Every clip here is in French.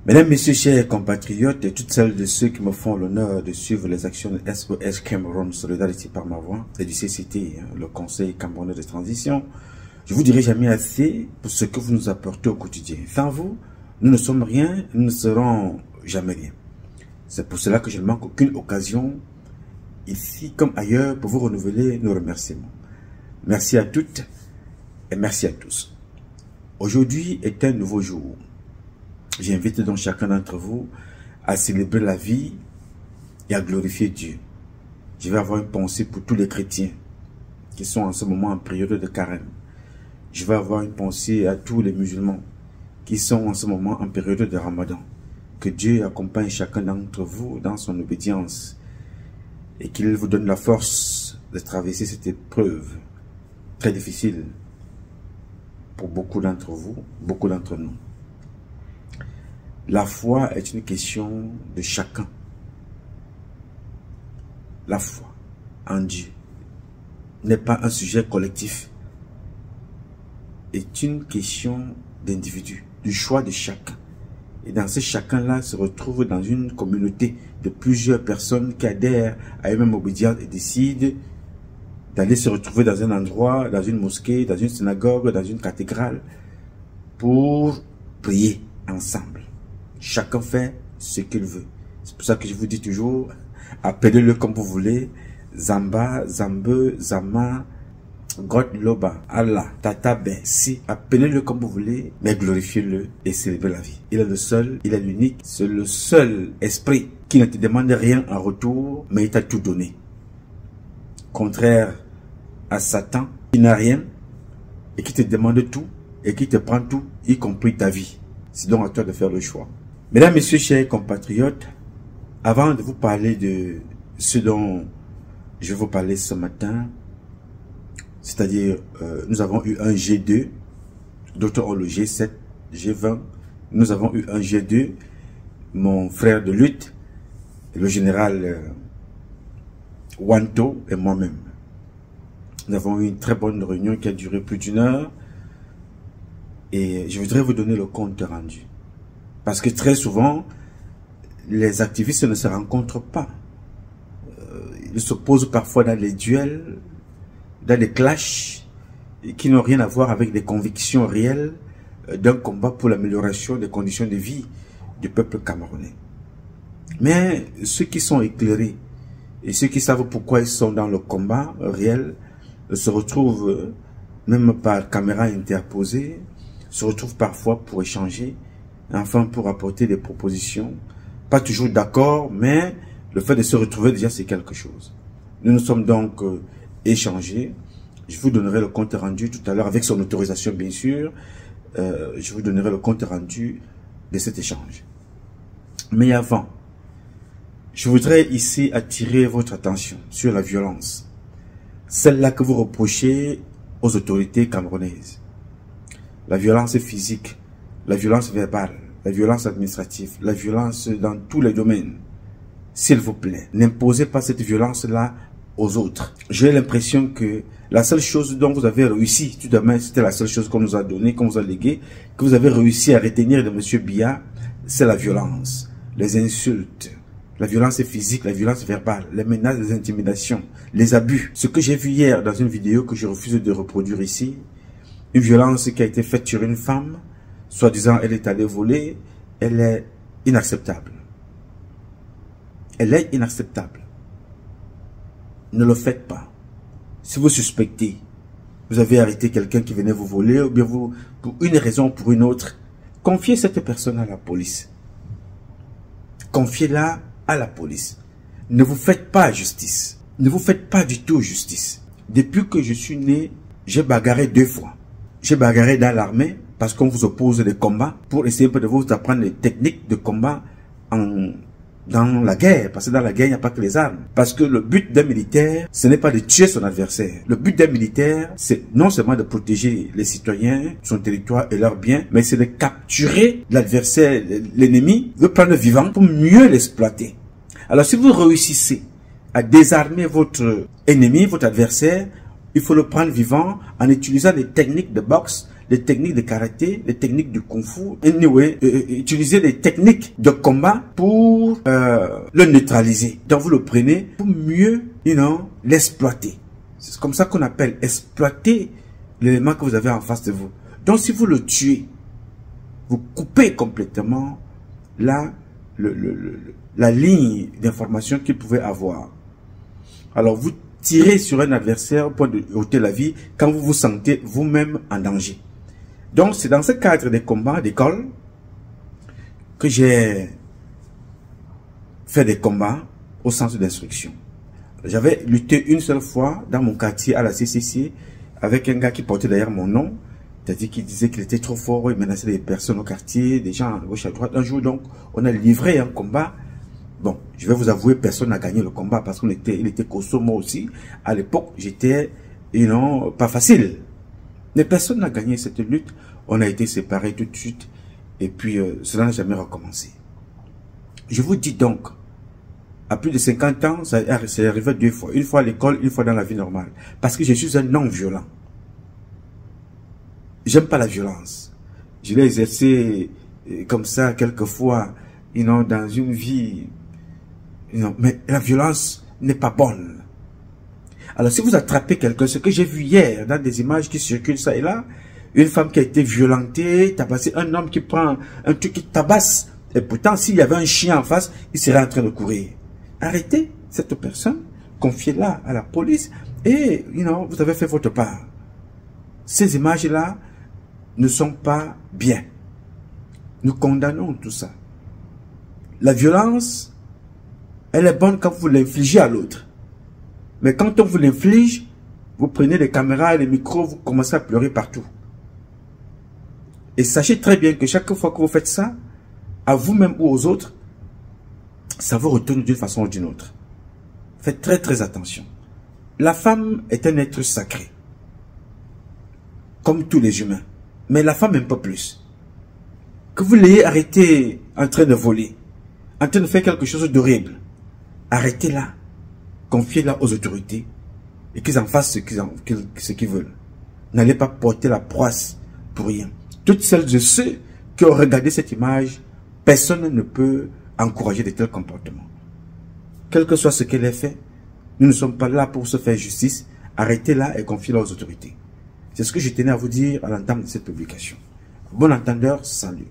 Mesdames, Messieurs, chers compatriotes et toutes celles de ceux qui me font l'honneur de suivre les actions de SOS Cameroun Solidarity par ma voix et du CCT, le Conseil Camerounais de Transition, je vous dirai jamais assez pour ce que vous nous apportez au quotidien. Sans vous, nous ne sommes rien, nous ne serons jamais rien. C'est pour cela que je ne manque aucune occasion, ici comme ailleurs, pour vous renouveler nos remerciements. Merci à toutes et merci à tous. Aujourd'hui est un nouveau jour. J'invite donc chacun d'entre vous à célébrer la vie et à glorifier Dieu. Je vais avoir une pensée pour tous les chrétiens qui sont en ce moment en période de carême. Je vais avoir une pensée à tous les musulmans qui sont en ce moment en période de ramadan. Que Dieu accompagne chacun d'entre vous dans son obédience et qu'il vous donne la force de traverser cette épreuve très difficile pour beaucoup d'entre vous, beaucoup d'entre nous. La foi est une question de chacun. La foi en Dieu n'est pas un sujet collectif. C'est une question d'individu, du choix de chacun. Et dans ce chacun-là se retrouve dans une communauté de plusieurs personnes qui adhèrent à une même obédience et décident d'aller se retrouver dans un endroit, dans une mosquée, dans une synagogue, dans une cathédrale, pour prier ensemble. Chacun fait ce qu'il veut. C'est pour ça que je vous dis toujours, appelez-le comme vous voulez, Zamba, Zambe, Zama, God Loba, Allah, Tata Ben, si, appelez-le comme vous voulez, mais glorifiez-le et célébrez la vie. Il est le seul, il est l'unique, c'est le seul esprit qui ne te demande rien en retour, mais il t'a tout donné. Contraire à Satan, qui n'a rien et qui te demande tout et qui te prend tout, y compris ta vie. C'est donc à toi de faire le choix. Mesdames, Messieurs, chers compatriotes, avant de vous parler de ce dont je vais vous parler ce matin, c'est-à-dire nous avons eu un G2, d'autres ont le G7, G20, nous avons eu un G2, mon frère de lutte, le général Wanto et moi-même. Nous avons eu une très bonne réunion qui a duré plus d'1 heure et je voudrais vous donner le compte rendu. Parce que très souvent, les activistes ne se rencontrent pas. Ils s'opposent parfois dans les duels, dans des clashs qui n'ont rien à voir avec des convictions réelles d'un combat pour l'amélioration des conditions de vie du peuple camerounais. Mais ceux qui sont éclairés et ceux qui savent pourquoi ils sont dans le combat réel se retrouvent, même par caméra interposée, se retrouvent parfois pour échanger, enfin pour apporter des propositions, pas toujours d'accord, mais le fait de se retrouver déjà c'est quelque chose. Nous nous sommes donc échangés, je vous donnerai le compte rendu tout à l'heure avec son autorisation bien sûr, je vous donnerai le compte rendu de cet échange. Mais avant, je voudrais ici attirer votre attention sur la violence, celle-là que vous reprochez aux autorités camerounaises. La violence physique, la violence verbale, la violence administrative, la violence dans tous les domaines. S'il vous plaît, n'imposez pas cette violence-là aux autres. J'ai l'impression que la seule chose dont vous avez réussi, tout de même, c'était la seule chose qu'on nous a donnée, qu'on nous a léguée, que vous avez réussi à retenir de M. Biya, c'est la violence, les insultes, la violence physique, la violence verbale, les menaces, les intimidations, les abus. Ce que j'ai vu hier dans une vidéo que je refuse de reproduire ici, une violence qui a été faite sur une femme, soi-disant elle est allée voler, elle est inacceptable. Elle est inacceptable. Ne le faites pas. Si vous suspectez, vous avez arrêté quelqu'un qui venait vous voler, ou bien vous, pour une raison ou pour une autre, confiez cette personne à la police. Confiez-la à la police. Ne vous faites pas justice. Ne vous faites pas du tout justice. Depuis que je suis né, j'ai bagarré 2 fois. J'ai bagarré dans l'armée parce qu'on vous oppose des combats pour essayer de vous apprendre les techniques de combat dans la guerre. Parce que dans la guerre, il n'y a pas que les armes. Parce que le but d'un militaire, ce n'est pas de tuer son adversaire. Le but d'un militaire, c'est non seulement de protéger les citoyens, son territoire et leurs biens, mais c'est de capturer l'adversaire, l'ennemi, le prendre vivant pour mieux l'exploiter. Alors si vous réussissez à désarmer votre ennemi, votre adversaire, il faut le prendre vivant en utilisant les techniques de boxe, les techniques de karaté, les techniques du kung-fu, anyway, utiliser les techniques de combat pour le neutraliser. Donc vous le prenez pour mieux, l'exploiter. C'est comme ça qu'on appelle exploiter l'élément que vous avez en face de vous. Donc si vous le tuez, vous coupez complètement la ligne d'information qu'il pouvait avoir. Alors vous tirez sur un adversaire pour ôter la vie quand vous vous sentez vous-même en danger. Donc c'est dans ce cadre des combats d'école que j'ai fait des combats au centre d'instruction. J'avais lutté une seule fois dans mon quartier à la CCC avec un gars qui portait d'ailleurs mon nom, c'est-à-dire qu'il disait qu'il était trop fort, il menaçait des personnes au quartier, des gens à gauche à droite. Un jour donc, on a livré un combat. Bon, je vais vous avouer, personne n'a gagné le combat parce qu'il était costaud, moi aussi. À l'époque, j'étais, pas facile. Mais personne n'a gagné cette lutte. On a été séparés tout de suite. Et puis, cela n'a jamais recommencé. Je vous dis donc, à plus de 50 ans, ça c'est arrivé 2 fois. Une fois à l'école, une fois dans la vie normale. Parce que je suis un non-violent. J'aime pas la violence. Je l'ai exercé comme ça quelquefois, dans une vie. Mais la violence n'est pas bonne. Alors si vous attrapez quelqu'un, ce que j'ai vu hier dans des images qui circulent ça et là, une femme qui a été violentée, tabassée, un homme qui prend un truc qui tabasse, et pourtant s'il y avait un chien en face, il serait en train de courir. Arrêtez cette personne, confiez-la à la police et vous avez fait votre part. Ces images-là ne sont pas bien. Nous condamnons tout ça. La violence, elle est bonne quand vous l'infligez à l'autre. Mais quand on vous l'inflige, vous prenez les caméras et les micros, vous commencez à pleurer partout. Et sachez très bien que chaque fois que vous faites ça, à vous-même ou aux autres, ça vous retourne d'une façon ou d'une autre. Faites très très attention. La femme est un être sacré. Comme tous les humains. Mais la femme un peu plus. Que vous l'ayez arrêté en train de voler, en train de faire quelque chose d'horrible, arrêtez-la, confiez-la aux autorités et qu'ils en fassent ce qu'ils veulent. N'allez pas porter la poisse pour rien. Toutes celles et ceux qui ont regardé cette image, personne ne peut encourager de tels comportements. Quel que soit ce qu'elle ait fait, nous ne sommes pas là pour se faire justice. Arrêtez-la et confiez-la aux autorités. C'est ce que je tenais à vous dire à l'entame de cette publication. Bon entendeur, salut.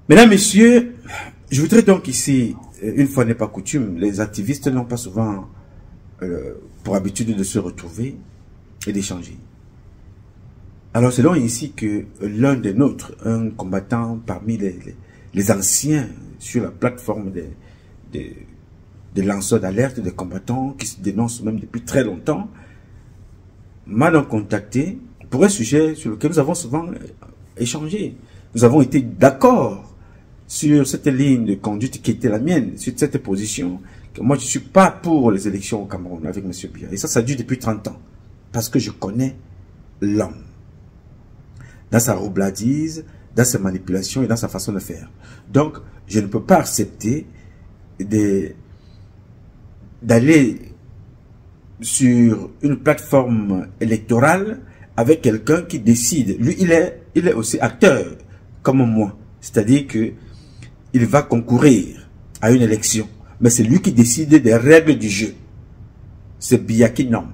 Mesdames, Messieurs, je voudrais donc ici, une fois n'est pas coutume, les activistes n'ont pas souvent pour habitude de se retrouver et d'échanger. Alors c'est donc ici que l'un des nôtres, un combattant parmi les anciens sur la plateforme des lanceurs d'alerte, des combattants qui se dénoncent même depuis très longtemps, m'a donc contacté pour un sujet sur lequel nous avons souvent échangé. Nous avons été d'accord sur cette ligne de conduite qui était la mienne, sur cette position, que moi je ne suis pas pour les élections au Cameroun avec M. Biya. Et ça dure depuis 30 ans. Parce que je connais l'homme. Dans sa roubladise, dans sa manipulation et dans sa façon de faire. Donc, je ne peux pas accepter d'aller sur une plateforme électorale avec quelqu'un qui décide. Lui, il est aussi acteur comme moi. C'est-à-dire que il va concourir à une élection. Mais c'est lui qui décide des règles du jeu. C'est Biya qui nomme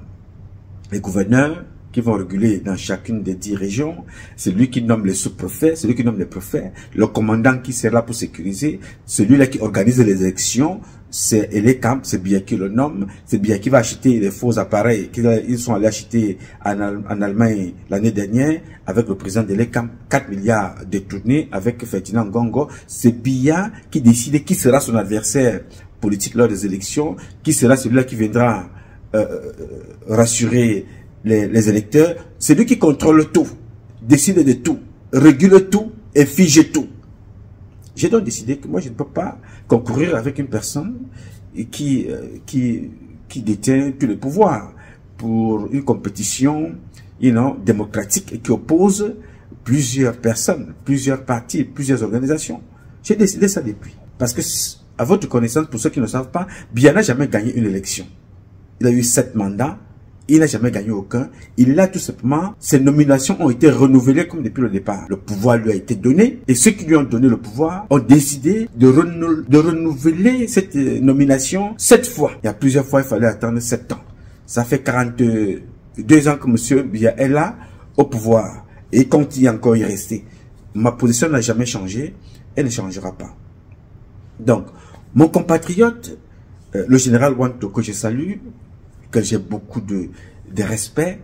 les gouverneurs qui vont réguler dans chacune des 10 régions. C'est lui qui nomme les sous-préfets, c'est lui qui nomme les préfets, le commandant qui sera là pour sécuriser, celui-là qui organise les élections, c'est Elekam, c'est Biya qui le nomme, c'est Biya qui va acheter les faux appareils qu'ils sont allés acheter en Allemagne l'année dernière avec le président d'Elekam, 4 milliards détournés avec Ferdinand Ngongo. C'est Biya qui décide qui sera son adversaire politique lors des élections, qui sera celui-là qui viendra rassurer les électeurs. C'est lui qui contrôle tout, décide de tout, régule tout et fige tout. J'ai donc décidé que moi je ne peux pas concourir avec une personne qui détient tous les pouvoirs pour une compétition démocratique et qui oppose plusieurs personnes, plusieurs partis, plusieurs organisations. J'ai décidé ça depuis. Parce que, à votre connaissance, pour ceux qui ne savent pas, Biya n'a jamais gagné une élection. Il a eu 7 mandats. Il n'a jamais gagné aucun. Il a tout simplement, ses nominations ont été renouvelées comme depuis le départ. Le pouvoir lui a été donné et ceux qui lui ont donné le pouvoir ont décidé de renouveler cette nomination 7 fois. Il y a plusieurs fois, il fallait attendre 7 ans. Ça fait 42 ans que M. Biya est là au pouvoir et quand il est encore y resté. Ma position n'a jamais changé, elle ne changera pas. Donc, mon compatriote, le général Wanto, que je salue, que j'ai beaucoup de respect,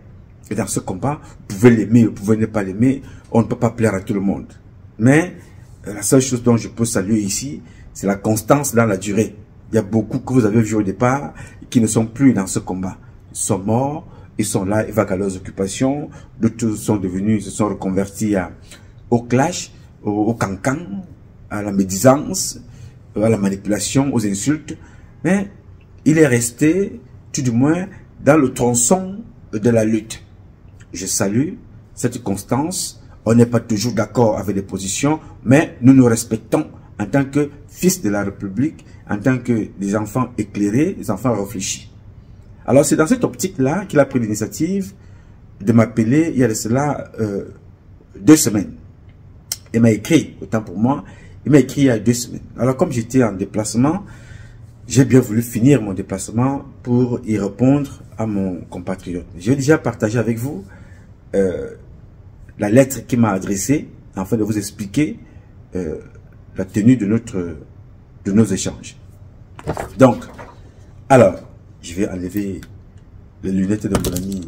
et dans ce combat, vous pouvez l'aimer, vous pouvez ne pas l'aimer, on ne peut pas plaire à tout le monde. Mais la seule chose dont je peux saluer ici, c'est la constance dans la durée. Il y a beaucoup que vous avez vu au départ qui ne sont plus dans ce combat. Ils sont morts, ils sont là, ils vaquent à leurs occupations, d'autres sont devenus, se sont reconvertis au clash, au cancan, à la médisance, à la manipulation, aux insultes. Mais il est resté, tout du moins, dans le tronçon de la lutte. Je salue cette constance. On n'est pas toujours d'accord avec les positions, mais nous nous respectons en tant que fils de la République, en tant que des enfants éclairés, des enfants réfléchis. Alors c'est dans cette optique-là qu'il a pris l'initiative de m'appeler il y a de cela 2 semaines. Il m'a écrit, autant pour moi, il m'a écrit il y a 2 semaines. Alors comme j'étais en déplacement, j'ai bien voulu finir mon déplacement pour y répondre à mon compatriote. J'ai déjà partagé avec vous la lettre qu'il m'a adressée afin de vous expliquer la tenue de nos échanges. Donc, alors, je vais enlever les lunettes de mon ami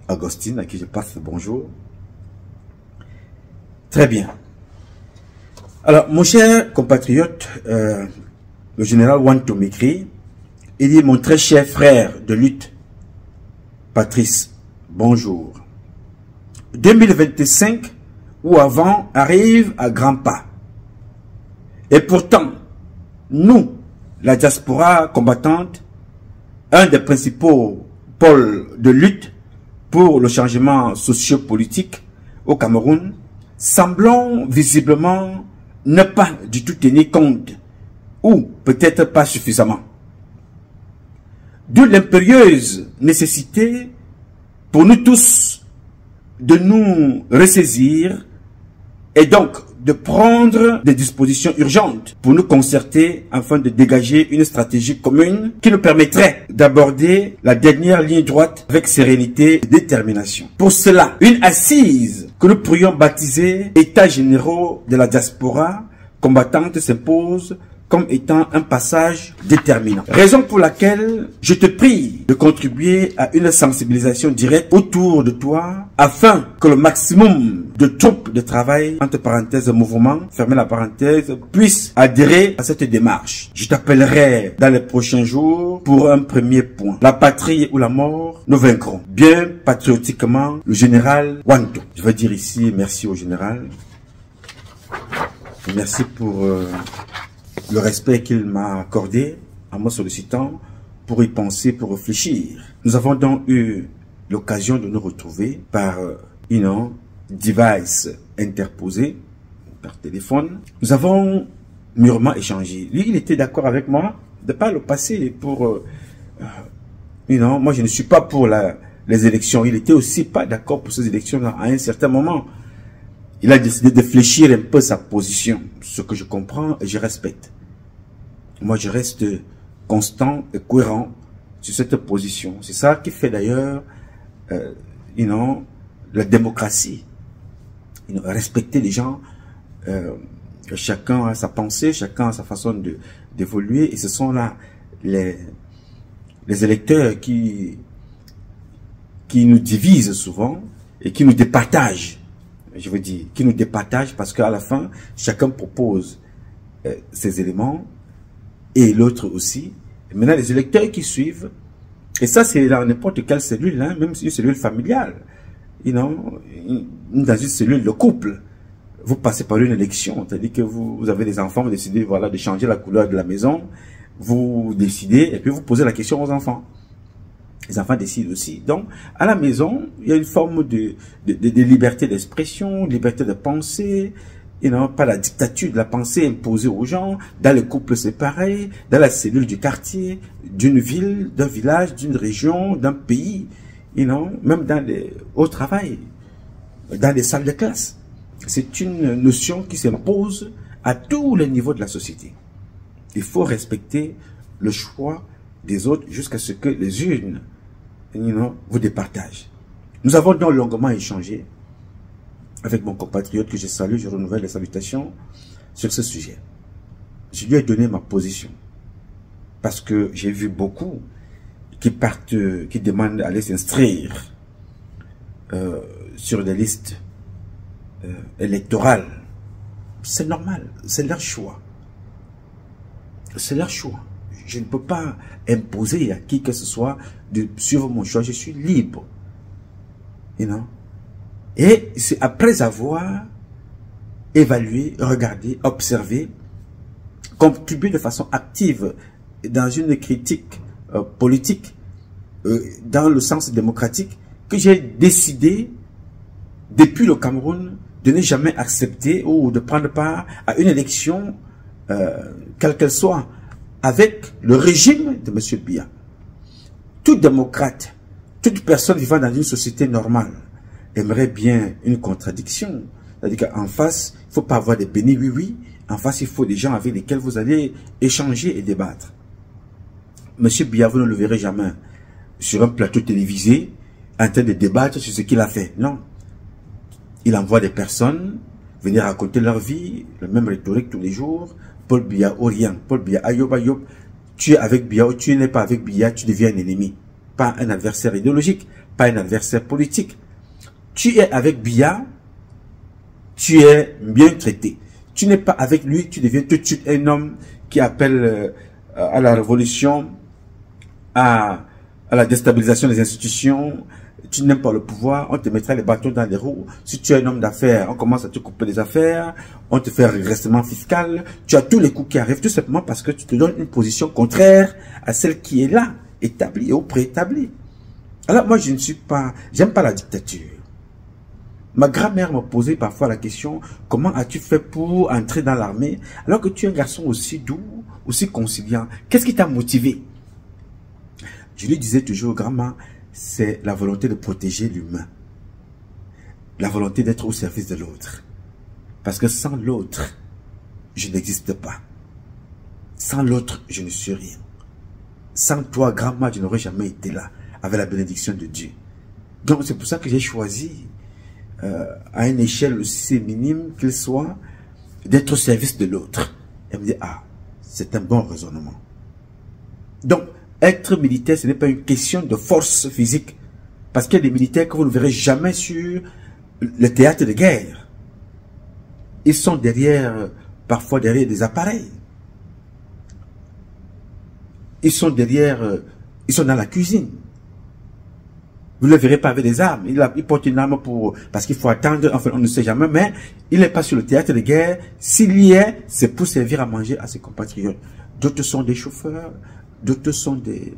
Agostine, à qui je passe le bonjour. Très bien. Alors, mon cher compatriote, le général Wanto m'écrit, il dit: mon très cher frère de lutte, Patrice, bonjour. 2025 ou avant arrive à grands pas. Et pourtant, nous, la diaspora combattante, un des principaux pôles de lutte pour le changement sociopolitique au Cameroun, semblons visiblement ne pas du tout tenir compte, ou peut-être pas suffisamment. D'où l'impérieuse nécessité pour nous tous de nous ressaisir et donc de prendre des dispositions urgentes pour nous concerter afin de dégager une stratégie commune qui nous permettrait d'aborder la dernière ligne droite avec sérénité et détermination. Pour cela, une assise que nous pourrions baptiser États généraux de la diaspora combattante s'impose comme étant un passage déterminant. Raison pour laquelle je te prie de contribuer à une sensibilisation directe autour de toi afin que le maximum de troupes de travail, entre parenthèses mouvement, fermez la parenthèse, puissent adhérer à cette démarche. Je t'appellerai dans les prochains jours pour un premier point. La patrie ou la mort, nous vaincrons. Bien patriotiquement, le général Wanto. Je veux dire ici merci au général. Merci pour le respect qu'il m'a accordé en me sollicitant pour y penser, pour réfléchir. Nous avons donc eu l'occasion de nous retrouver par device interposé, par téléphone. Nous avons mûrement échangé. Lui, il était d'accord avec moi de ne pas le passer pour... moi, je ne suis pas pour les élections. Il était aussi pas d'accord pour ces élections-là à un certain moment. Il a décidé de fléchir un peu sa position, ce que je comprends et je respecte. Moi, je reste constant et cohérent sur cette position. C'est ça qui fait d'ailleurs, la démocratie. Respecter les gens, chacun a sa pensée, chacun a sa façon d'évoluer. Et ce sont là les électeurs qui nous divisent souvent et qui nous départagent. Je veux dire, qui nous départagent parce qu'à la fin, chacun propose ses éléments et l'autre aussi. Et maintenant, les électeurs qui suivent, et ça c'est dans n'importe quelle cellule, hein, même une cellule familiale, dans une cellule de couple, vous passez par une élection, c'est-à-dire que vous avez des enfants, vous décidez voilà, de changer la couleur de la maison, vous décidez et puis vous posez la question aux enfants. Les enfants décident aussi. Donc, à la maison, il y a une forme de liberté d'expression, liberté de pensée. Pas la dictature de la pensée imposée aux gens. Dans les couples, c'est pareil. Dans la cellule du quartier, d'une ville, d'un village, d'une région, d'un pays. même au travail, dans les salles de classe. C'est une notion qui s'impose à tous les niveaux de la société. Il faut respecter le choix des autres jusqu'à ce que les urnes vous départagent. Nous avons donc longuement échangé avec mon compatriote que je salue, je renouvelle les salutations sur ce sujet. Je lui ai donné ma position parce que j'ai vu beaucoup qui demandent d'aller s'inscrire sur des listes électorales. C'est normal, c'est leur choix. C'est leur choix. Je ne peux pas imposer à qui que ce soit de suivre mon choix. Je suis libre. Et c'est après avoir évalué, regardé, observé, contribué de façon active dans une critique politique, dans le sens démocratique, que j'ai décidé, depuis le Cameroun, de ne jamais accepter ou de prendre part à une élection, quelle qu'elle soit, avec le régime de M. Biya. Tout démocrate, toute personne vivant dans une société normale aimerait bien une contradiction. C'est-à-dire qu'en face, il ne faut pas avoir des bénis oui-oui. En face, il faut des gens avec lesquels vous allez échanger et débattre. M. Biya, vous ne le verrez jamais sur un plateau télévisé en train de débattre sur ce qu'il a fait. Non. Il envoie des personnes venir raconter leur vie, la même rhétorique tous les jours. Paul Biya ou rien. Paul Biya, Ayob, Ayob. Tu es avec Biya ou tu n'es pas avec Biya, tu deviens un ennemi. Pas un adversaire idéologique, pas un adversaire politique. Tu es avec Biya, tu es bien traité. Tu n'es pas avec lui, tu deviens tout de suite un homme qui appelle à la révolution, à la déstabilisation des institutions. Tu n'aimes pas le pouvoir, on te mettra les bâtons dans les roues. Si tu es un homme d'affaires, on commence à te couper les affaires, on te fait un régressement fiscal. Tu as tous les coups qui arrivent, tout simplement parce que tu te donnes une position contraire à celle qui est là, établie ou préétablie. Alors moi, j'aime pas la dictature. Ma grand-mère me posait parfois la question, comment as-tu fait pour entrer dans l'armée alors que tu es un garçon aussi doux, aussi conciliant? Qu'est-ce qui t'a motivé? Je lui disais toujours, grand-mère, c'est la volonté de protéger l'humain. La volonté d'être au service de l'autre. Parce que sans l'autre, je n'existe pas. Sans l'autre, je ne suis rien. Sans toi, grand-mère, je n'aurais jamais été là, avec la bénédiction de Dieu. Donc c'est pour ça que j'ai choisi, à une échelle aussi minime qu'il soit, d'être au service de l'autre. Elle me dit, ah, c'est un bon raisonnement. Donc, être militaire, ce n'est pas une question de force physique. Parce qu'il y a des militaires que vous ne verrez jamais sur le théâtre de guerre. Ils sont parfois derrière des appareils. Ils sont dans la cuisine. Vous ne le verrez pas avec des armes. Il porte une arme parce qu'il faut attendre, enfin on ne sait jamais, mais il n'est pas sur le théâtre de guerre. S'il y est, c'est pour servir à manger à ses compatriotes. D'autres sont des chauffeurs, d'autres sont des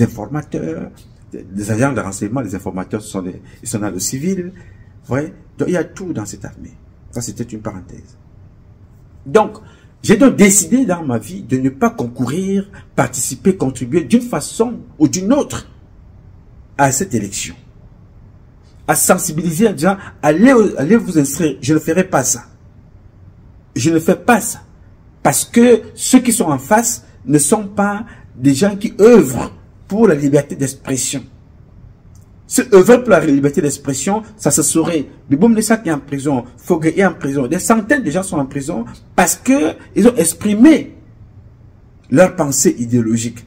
informateurs, des agents de renseignement. Les informateurs ils sont dans le civil. Vous voyez? Donc il y a tout dans cette armée. Ça, c'était une parenthèse. Donc, j'ai donc décidé dans ma vie de ne pas concourir, participer, contribuer d'une façon ou d'une autre à cette élection. À sensibiliser en disant, allez vous inscrire. Je ne ferai pas ça. Je ne fais pas ça. Parce que ceux qui sont en face ne sont pas des gens qui œuvrent pour la liberté d'expression. Ceux œuvrent pour la liberté d'expression, ça se saurait. Biboum Nessa est en prison, Fogué est en prison. Des centaines de gens sont en prison parce que ils ont exprimé leur pensée idéologique,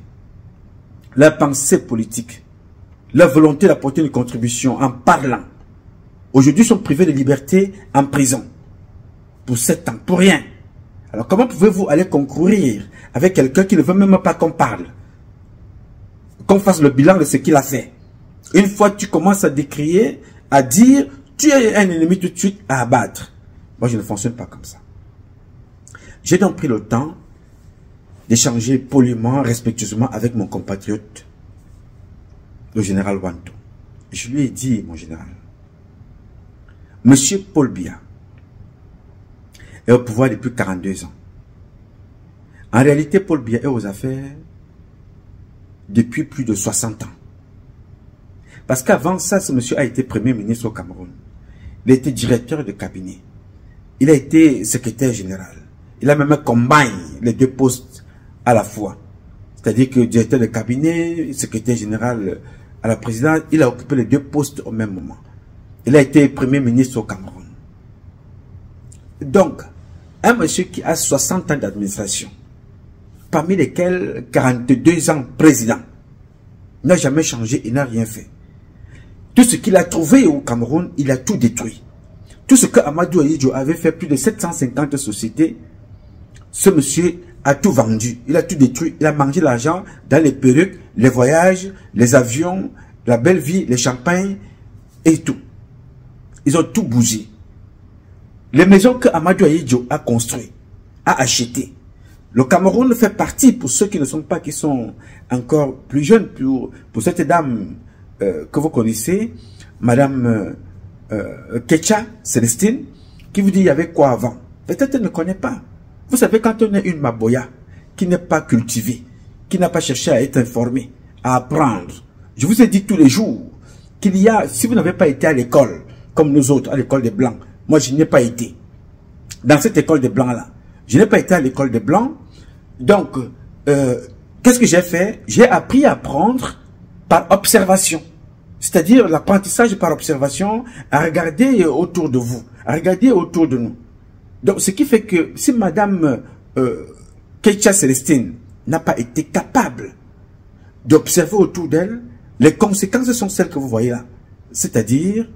leur pensée politique, leur volonté d'apporter une contribution en parlant. Aujourd'hui, ils sont privés de liberté en prison. Pour 7 ans, pour rien. Alors comment pouvez-vous aller concourir avec quelqu'un qui ne veut même pas qu'on parle? Qu'on fasse le bilan de ce qu'il a fait. Une fois que tu commences à décrier, à dire, tu es un ennemi tout de suite à abattre. Moi, je ne fonctionne pas comme ça. J'ai donc pris le temps d'échanger poliment, respectueusement avec mon compatriote, le général Wanto. Je lui ai dit, mon général, Monsieur Paul Biya est au pouvoir depuis 42 ans. En réalité, Paul Biya est aux affaires depuis plus de 60 ans. Parce qu'avant ça, ce monsieur a été Premier ministre au Cameroun. Il a été directeur de cabinet. Il a été secrétaire général. Il a même combiné les deux postes à la fois. C'est-à-dire que directeur de cabinet, secrétaire général à la présidence, il a occupé les deux postes au même moment. Il a été Premier ministre au Cameroun. Donc, un monsieur qui a 60 ans d'administration, parmi lesquels 42 ans président, n'a jamais changé, il n'a rien fait. Tout ce qu'il a trouvé au Cameroun, il a tout détruit. Tout ce que Amadou Ahidjo avait fait, plus de 750 sociétés, ce monsieur a tout vendu, il a tout détruit, il a mangé l'argent dans les perruques, les voyages, les avions, la belle vie, les champagnes et tout. Ils ont tout bougé. Les maisons que Amadou Ahidjo a construites, a achetées. Le Cameroun fait partie, pour ceux qui ne sont pas, qui sont encore plus jeunes, pour cette dame que vous connaissez, Madame Ketcha Célestine, qui vous dit il y avait quoi avant. Peut-être elle ne connaît pas. Vous savez, quand on est une Maboya, qui n'est pas cultivée, qui n'a pas cherché à être informée, à apprendre, je vous ai dit tous les jours qu'il y a, si vous n'avez pas été à l'école, comme nous autres, à l'école des Blancs, moi je n'ai pas été. Dans cette école des Blancs-là, je n'ai pas été à l'école des Blancs. Donc, qu'est-ce que j'ai fait? J'ai appris à apprendre par observation. C'est-à-dire l'apprentissage par observation, à regarder autour de vous, à regarder autour de nous. Donc, ce qui fait que si Madame Ketcha Célestine n'a pas été capable d'observer autour d'elle, les conséquences sont celles que vous voyez là. C'est-à-dire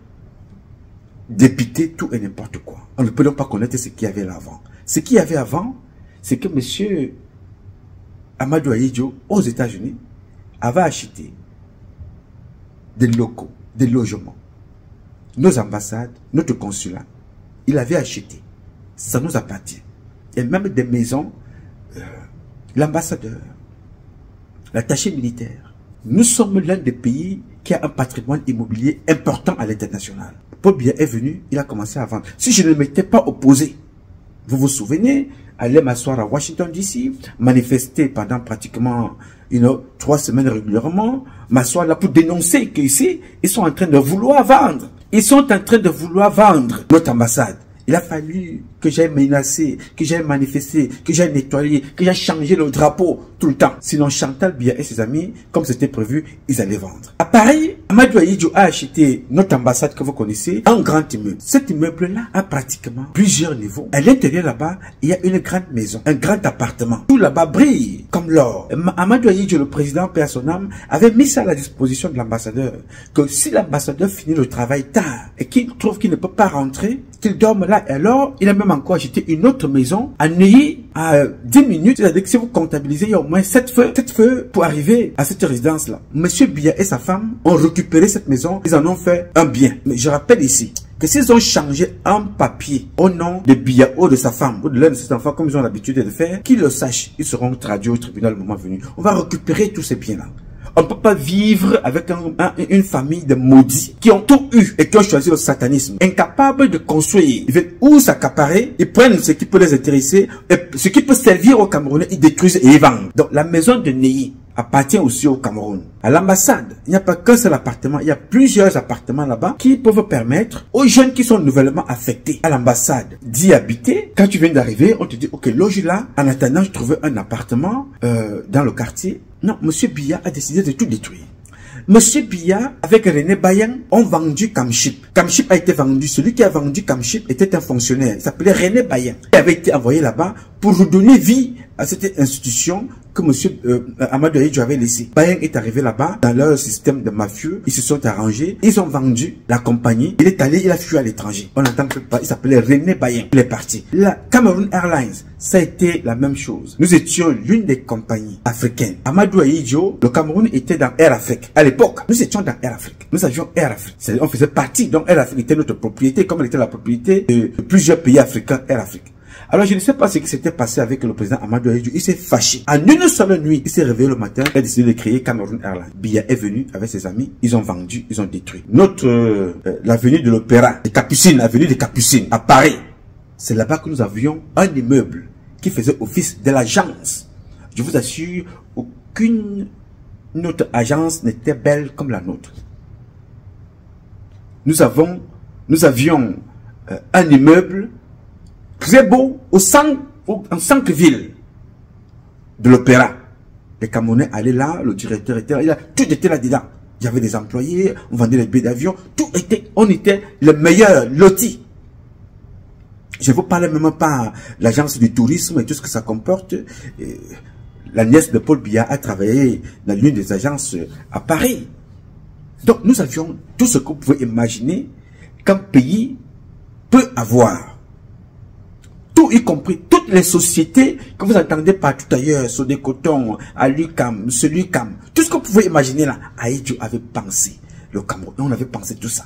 dépiter tout et n'importe quoi. On ne peut donc pas connaître ce qu'il y avait là avant. Ce qu'il y avait avant, c'est que M. Amadou Ahidjo, aux États-Unis, avait acheté des locaux, des logements, nos ambassades, notre consulat. Il avait acheté. Ça nous appartient. Et même des maisons, l'ambassadeur, l'attaché militaire. Nous sommes l'un des pays qui a un patrimoine immobilier important à l'international. Paul Biya est venu, il a commencé à vendre. Si je ne m'étais pas opposé, vous vous souvenez, aller m'asseoir à Washington DC, manifester pendant pratiquement 3 semaines régulièrement, m'asseoir là pour dénoncer qu'ici, ils sont en train de vouloir vendre. Ils sont en train de vouloir vendre notre ambassade. Il a fallu que j'aille menacer, que j'aille manifester, que j'aille nettoyer, que j'aille changer le drapeau tout le temps. Sinon, Chantal Biya et ses amis, comme c'était prévu, ils allaient vendre. À Paris, Amadou Ahidjo a acheté notre ambassade que vous connaissez, un grand immeuble. Cet immeuble-là a pratiquement plusieurs niveaux. À l'intérieur là-bas, il y a une grande maison, un grand appartement. Tout là-bas brille comme l'or. Amadou Ahidjo, le président, père son âme, avait mis ça à la disposition de l'ambassadeur. Que si l'ambassadeur finit le travail tard et qu'il trouve qu'il ne peut pas rentrer, qu'il dorme là, alors il a même encore acheté une autre maison à Neuilly à 10 minutes. C'est-à-dire que si vous comptabilisez, il y a au moins 7 feux pour arriver à cette résidence-là. Monsieur Biya et sa femme ont récupéré cette maison, ils en ont fait un bien. Mais je rappelle ici que s'ils ont changé un papier au nom de Biya ou de sa femme ou de l'un de ses enfants, comme ils ont l'habitude de faire, qu'ils le sachent, ils seront traduits au tribunal le moment venu. On va récupérer tous ces biens-là. On ne peut pas vivre avec une famille de maudits qui ont tout eu et qui ont choisi le satanisme. Incapables de construire. Ils veulent où s'accaparer, ils prennent ce qui peut les intéresser et ce qui peut servir aux Camerounais, ils détruisent et ils vendent. Donc la maison de Neuilly appartient aussi au Cameroun. À l'ambassade, il n'y a pas qu'un seul appartement, il y a plusieurs appartements là-bas qui peuvent permettre aux jeunes qui sont nouvellement affectés à l'ambassade d'y habiter. Quand tu viens d'arriver, on te dit, ok, loge là, en attendant, je trouvais un appartement dans le quartier. Non, Monsieur Biya a décidé de tout détruire. Monsieur Biya, avec René Bayan, ont vendu Kamship. Kamship a été vendu. Celui qui a vendu Kamship était un fonctionnaire. Il s'appelait René Bayan. Il avait été envoyé là-bas pour redonner vie à cette institution que monsieur Amadou Ahidjo avait laissé. Bayan est arrivé là-bas, dans leur système de mafieux. Ils se sont arrangés. Ils ont vendu la compagnie. Il est allé, il a fui à l'étranger. On n'entend pas. Il s'appelait René Bayan. Il est parti. La Cameroon Airlines, ça a été la même chose. Nous étions l'une des compagnies africaines. Amadou Ahidjo, le Cameroun était dans Air Afrique. À l'époque, nous étions dans Air Afrique. Nous avions Air Afrique. On faisait partie. Donc Air Afrique était notre propriété, comme elle était la propriété de plusieurs pays africains, Air Afrique. Alors, je ne sais pas ce qui s'était passé avec le président Amadou Ahidjo. Il s'est fâché. En une seule nuit, il s'est réveillé le matin. Il a décidé de créer Cameroon Airlines. Biya est venu avec ses amis. Ils ont vendu, ils ont détruit. L'avenue de l'Opéra, des Capucines, l'avenue des Capucines, à Paris. C'est là-bas que nous avions un immeuble qui faisait office de l'agence. Je vous assure, aucune autre agence n'était belle comme la nôtre. nous avions un immeuble très beau en centre-ville de l'Opéra. Les Camerounais allaient là, le directeur était là, tout était là-dedans. Il y avait des employés, on vendait les billets d'avion, on était les meilleurs lotis. Je ne vous parle même pas de l'agence du tourisme et tout ce que ça comporte. La nièce de Paul Biya a travaillé dans l'une des agences à Paris. Donc nous avions tout ce que vous pouvez imaginer qu'un pays peut avoir. Tout y compris, toutes les sociétés que vous entendez partout ailleurs, Sodécoton, Alucam, Selucam, tout ce que vous pouvez imaginer là, Ahidjo avait pensé. Le Cameroun, on avait pensé tout ça.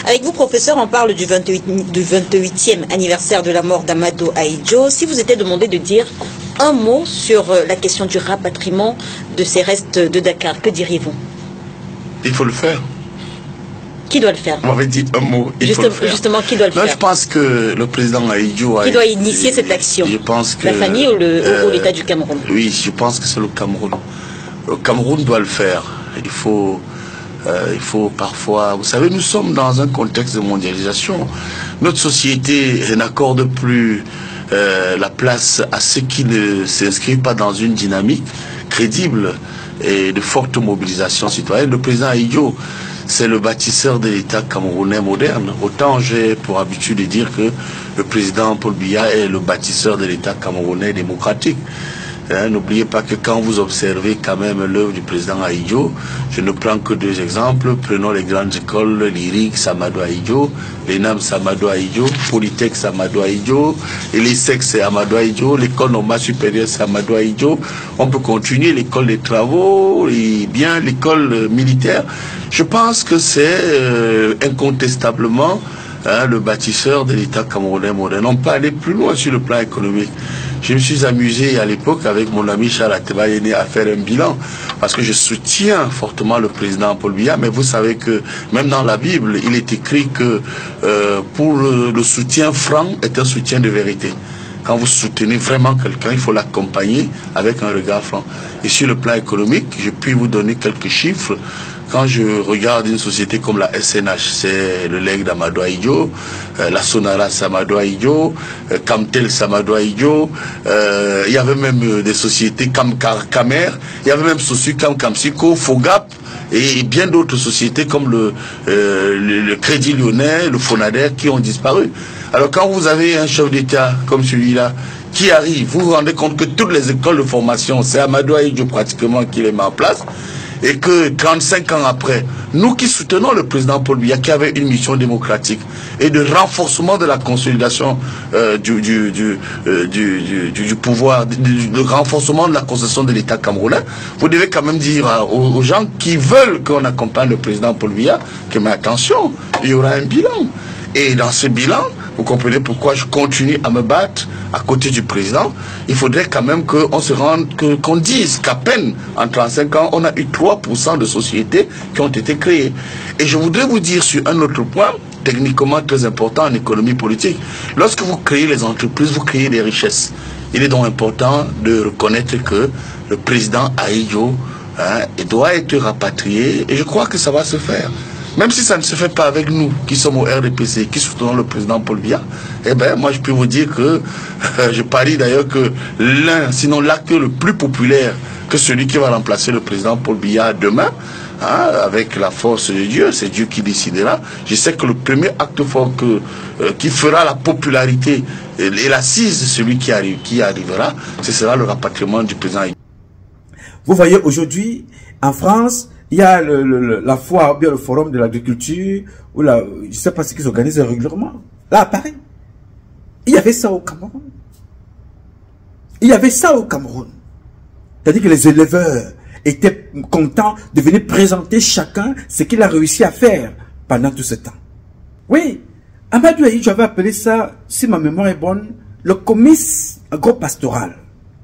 Avec vous, professeur, on parle du 28e anniversaire de la mort d'Amadou Ahidjo. Si vous étiez demandé de dire un mot sur la question du rapatriement de ces restes de Dakar, que diriez-vous? Il faut le faire. Qui doit le faire? On m'avait dit un mot, il faut le faire. Justement, qui doit le faire? Je pense que le président Ahidjo qui doit initier cette action? Je pense que la famille ou l'État du Cameroun? Oui, je pense que c'est le Cameroun. Le Cameroun doit le faire. Il faut parfois... Vous savez, nous sommes dans un contexte de mondialisation. Notre société n'accorde plus la place à ceux qui ne s'inscrivent pas dans une dynamique crédible et de forte mobilisation citoyenne. Le président Ahidjo, c'est le bâtisseur de l'État camerounais moderne. Autant j'ai pour habitude de dire que le président Paul Biya est le bâtisseur de l'État camerounais démocratique. N'oubliez pas que quand vous observez quand même l'œuvre du président Ahidjo, je ne prends que deux exemples. Prenons les grandes écoles, l'IRIC, Samadou Ahidjo, l'ENAM Samadou Ahidjo, Polytech Samadou Ahidjo, et l'ESSEC c'est Amadou Ahidjo, l'école normale supérieure Samadou Ahidjo. On peut continuer l'école des travaux, et bien l'école militaire. Je pense que c'est incontestablement le bâtisseur de l'État camerounais moderne. On peut aller plus loin sur le plan économique. Je me suis amusé à l'époque avec mon ami Charles Atebayene à faire un bilan parce que je soutiens fortement le président Paul Biya, mais vous savez que même dans la Bible, il est écrit que pour le soutien franc est un soutien de vérité. Quand vous soutenez vraiment quelqu'un, il faut l'accompagner avec un regard franc. Et sur le plan économique, je puis vous donner quelques chiffres. Quand je regarde une société comme la SNH, c'est le legs d'Amadou Ahidjo, la Sonara Samadou Ahidjo, Camtel Samadou Ahidjo, il y avait même des sociétés comme Camer, il y avait même Sosucam, Camsico, Fogap, et bien d'autres sociétés comme le Crédit Lyonnais, le Fonader qui ont disparu. Alors quand vous avez un chef d'État comme celui-là, qui arrive, vous vous rendez compte que toutes les écoles de formation, c'est Amadou Ahidjo pratiquement qui les met en place, et que 35 ans après, nous qui soutenons le président Paul Biya, qui avait une mission démocratique et de renforcement de la consolidation du pouvoir, de renforcement de la constitution de l'État camerounais, vous devez quand même dire aux gens qui veulent qu'on accompagne le président Paul Biya que, mais attention, il y aura un bilan. Et dans ce bilan, vous comprenez pourquoi je continue à me battre à côté du président. Il faudrait quand même qu'on se rende, qu'on dise qu'à peine en 35 ans, on a eu 3% de sociétés qui ont été créées. Et je voudrais vous dire sur un autre point, techniquement très important en économie politique. Lorsque vous créez les entreprises, vous créez des richesses. Il est donc important de reconnaître que le président Ahidjo doit être rapatrié et je crois que ça va se faire. Même si ça ne se fait pas avec nous, qui sommes au RDPC, qui soutenons le président Paul Biya, eh bien, moi, je peux vous dire que, je parie d'ailleurs que sinon l'acteur le plus populaire que celui qui va remplacer le président Paul Biya demain, avec la force de Dieu, c'est Dieu qui décidera. Je sais que le premier acte fort qui fera la popularité et l'assise de celui qui arrivera, ce sera le rapatriement du président. Vous voyez, aujourd'hui, en France, il y a la foire, ou bien le forum de l'agriculture, ou je ne sais pas ce qu'ils organisent régulièrement. Là, à Paris. Il y avait ça au Cameroun. Il y avait ça au Cameroun. C'est-à-dire que les éleveurs étaient contents de venir présenter chacun ce qu'il a réussi à faire pendant tout ce temps. Oui, Amadou Ahidjo avait appelé ça, si ma mémoire est bonne, le comice agropastoral.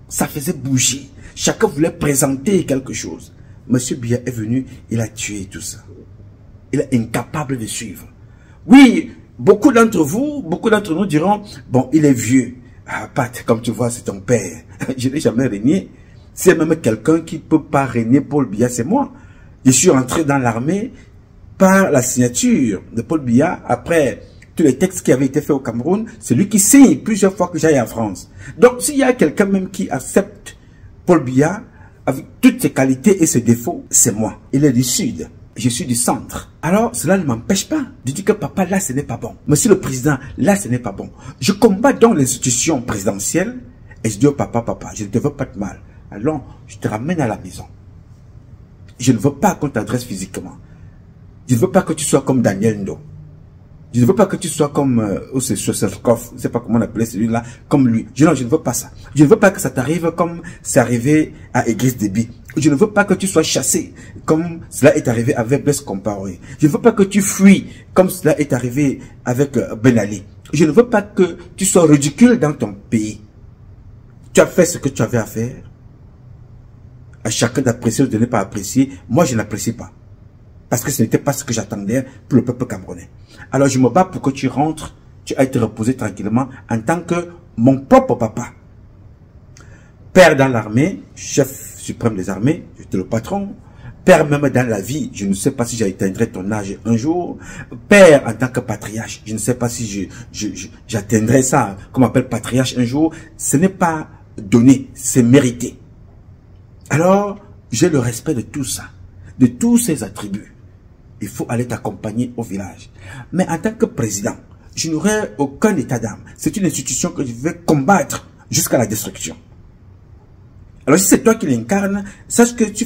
Ça faisait bouger. Chacun voulait présenter quelque chose. Monsieur Biya est venu, il a tué tout ça. Il est incapable de suivre. Oui, beaucoup d'entre nous diront, bon, il est vieux. Ah, Pat, comme tu vois, c'est ton père. Je n'ai jamais régné. C'est même quelqu'un qui ne peut pas régner Paul Biya, c'est moi. Je suis entré dans l'armée par la signature de Paul Biya, après tous les textes qui avaient été faits au Cameroun, c'est lui qui signe plusieurs fois que j'aille en France. Donc, s'il y a quelqu'un même qui accepte Paul Biya, avec toutes ses qualités et ses défauts, c'est moi. Il est du Sud. Je suis du centre. Alors, cela ne m'empêche pas de dire que papa, là, ce n'est pas bon. Monsieur le Président, là, ce n'est pas bon. Je combats donc l'institution présidentielle et je dis au papa, papa, je ne te veux pas de mal. Alors, je te ramène à la maison. Je ne veux pas qu'on t'adresse physiquement. Je ne veux pas que tu sois comme Daniel Ndo. Je ne veux pas que tu sois comme Soselkov, je ne sais pas comment on appelait celui-là, comme lui. Je ne veux pas ça. Je ne veux pas que ça t'arrive comme c'est arrivé à Idriss Déby. Je ne veux pas que tu sois chassé comme cela est arrivé avec Blaise Compaoré. Je ne veux pas que tu fuis comme cela est arrivé avec Ben Ali. Je ne veux pas que tu sois ridicule dans ton pays. Tu as fait ce que tu avais à faire. À chacun d'apprécier ou de ne pas apprécier. Moi, je n'apprécie pas. Parce que ce n'était pas ce que j'attendais pour le peuple camerounais. Alors je me bats pour que tu rentres, tu ailles te reposer tranquillement en tant que mon propre papa. Père dans l'armée, chef suprême des armées, j'étais le patron. Père même dans la vie, je ne sais pas si j'atteindrai ton âge un jour. Père en tant que patriarche, je ne sais pas si j'atteindrai ça, comme on appelle patriarche un jour. Ce n'est pas donné, c'est mérité. Alors, j'ai le respect de tout ça, de tous ces attributs. Il faut aller t'accompagner au village. Mais en tant que président, je n'aurai aucun état d'âme. C'est une institution que je vais combattre jusqu'à la destruction. Alors si c'est toi qui l'incarne, sache que tu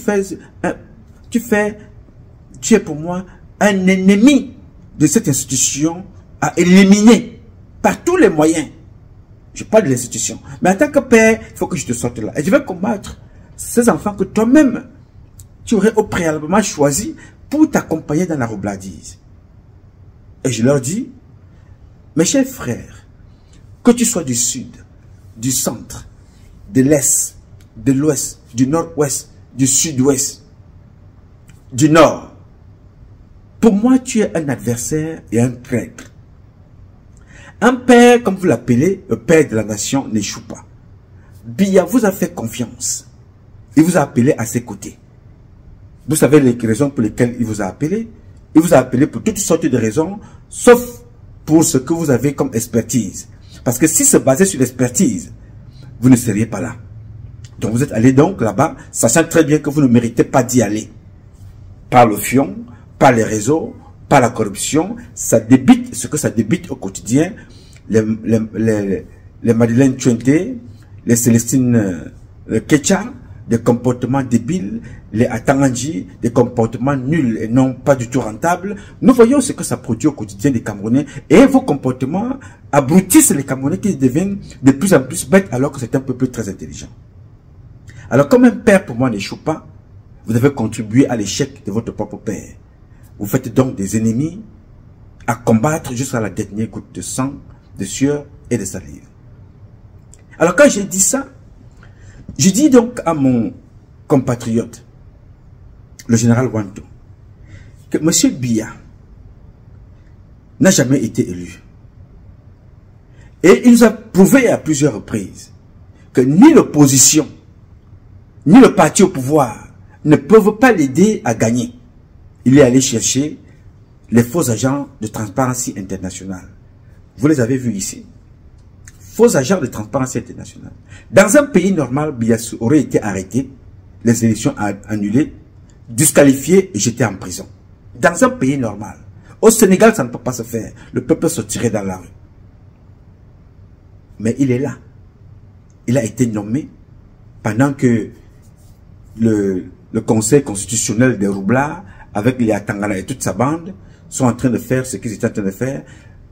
es pour moi un ennemi de cette institution à éliminer par tous les moyens. Je parle de l'institution. Mais en tant que père, il faut que je te sorte là. Et je vais combattre ces enfants que toi-même, tu aurais au préalablement choisi pour t'accompagner dans la roublardise. Et je leur dis, mes chers frères, que tu sois du sud, du centre, de l'est, de l'ouest, du nord-ouest, du sud-ouest, du nord, pour moi, tu es un adversaire et un traître. Un père, comme vous l'appelez, le père de la nation, n'échoue pas. Biya vous a fait confiance. Il vous a appelé à ses côtés. Vous savez les raisons pour lesquelles il vous a appelé. Il vous a appelé pour toutes sortes de raisons, sauf pour ce que vous avez comme expertise. Parce que si se basait sur l'expertise, vous ne seriez pas là. Donc vous êtes allé donc là-bas, sachant très bien que vous ne méritez pas d'y aller. Par le fion, par les réseaux, par la corruption, ça débite ce que ça débite au quotidien. Les Madeleine Tchouenté, les Célestine Ketcha, des comportements débiles, les Atanganji, des comportements nuls et non pas du tout rentables. Nous voyons ce que ça produit au quotidien des Camerounais et vos comportements abrutissent les Camerounais qui deviennent de plus en plus bêtes alors que c'est un peuple très intelligent. Alors comme un père pour moi n'échoue pas, vous devez contribuer à l'échec de votre propre père. Vous faites donc des ennemis à combattre jusqu'à la dernière goutte de sang, de sueur et de salive. Alors quand j'ai dit ça, je dis donc à mon compatriote, le général Wanto, que M. Biya n'a jamais été élu. Et il nous a prouvé à plusieurs reprises que ni l'opposition, ni le parti au pouvoir ne peuvent pas l'aider à gagner. Il est allé chercher les faux agents de Transparency International. Vous les avez vus ici. Faux agents de Transparency International. Dans un pays normal, Biya aurait été arrêté, les élections annulées, disqualifié et jeté en prison. Dans un pays normal. Au Sénégal, ça ne peut pas se faire. Le peuple sortirait dans la rue. Mais il est là. Il a été nommé pendant que le Conseil constitutionnel des Roublards, avec les Atangana et toute sa bande, sont en train de faire ce qu'ils étaient en train de faire.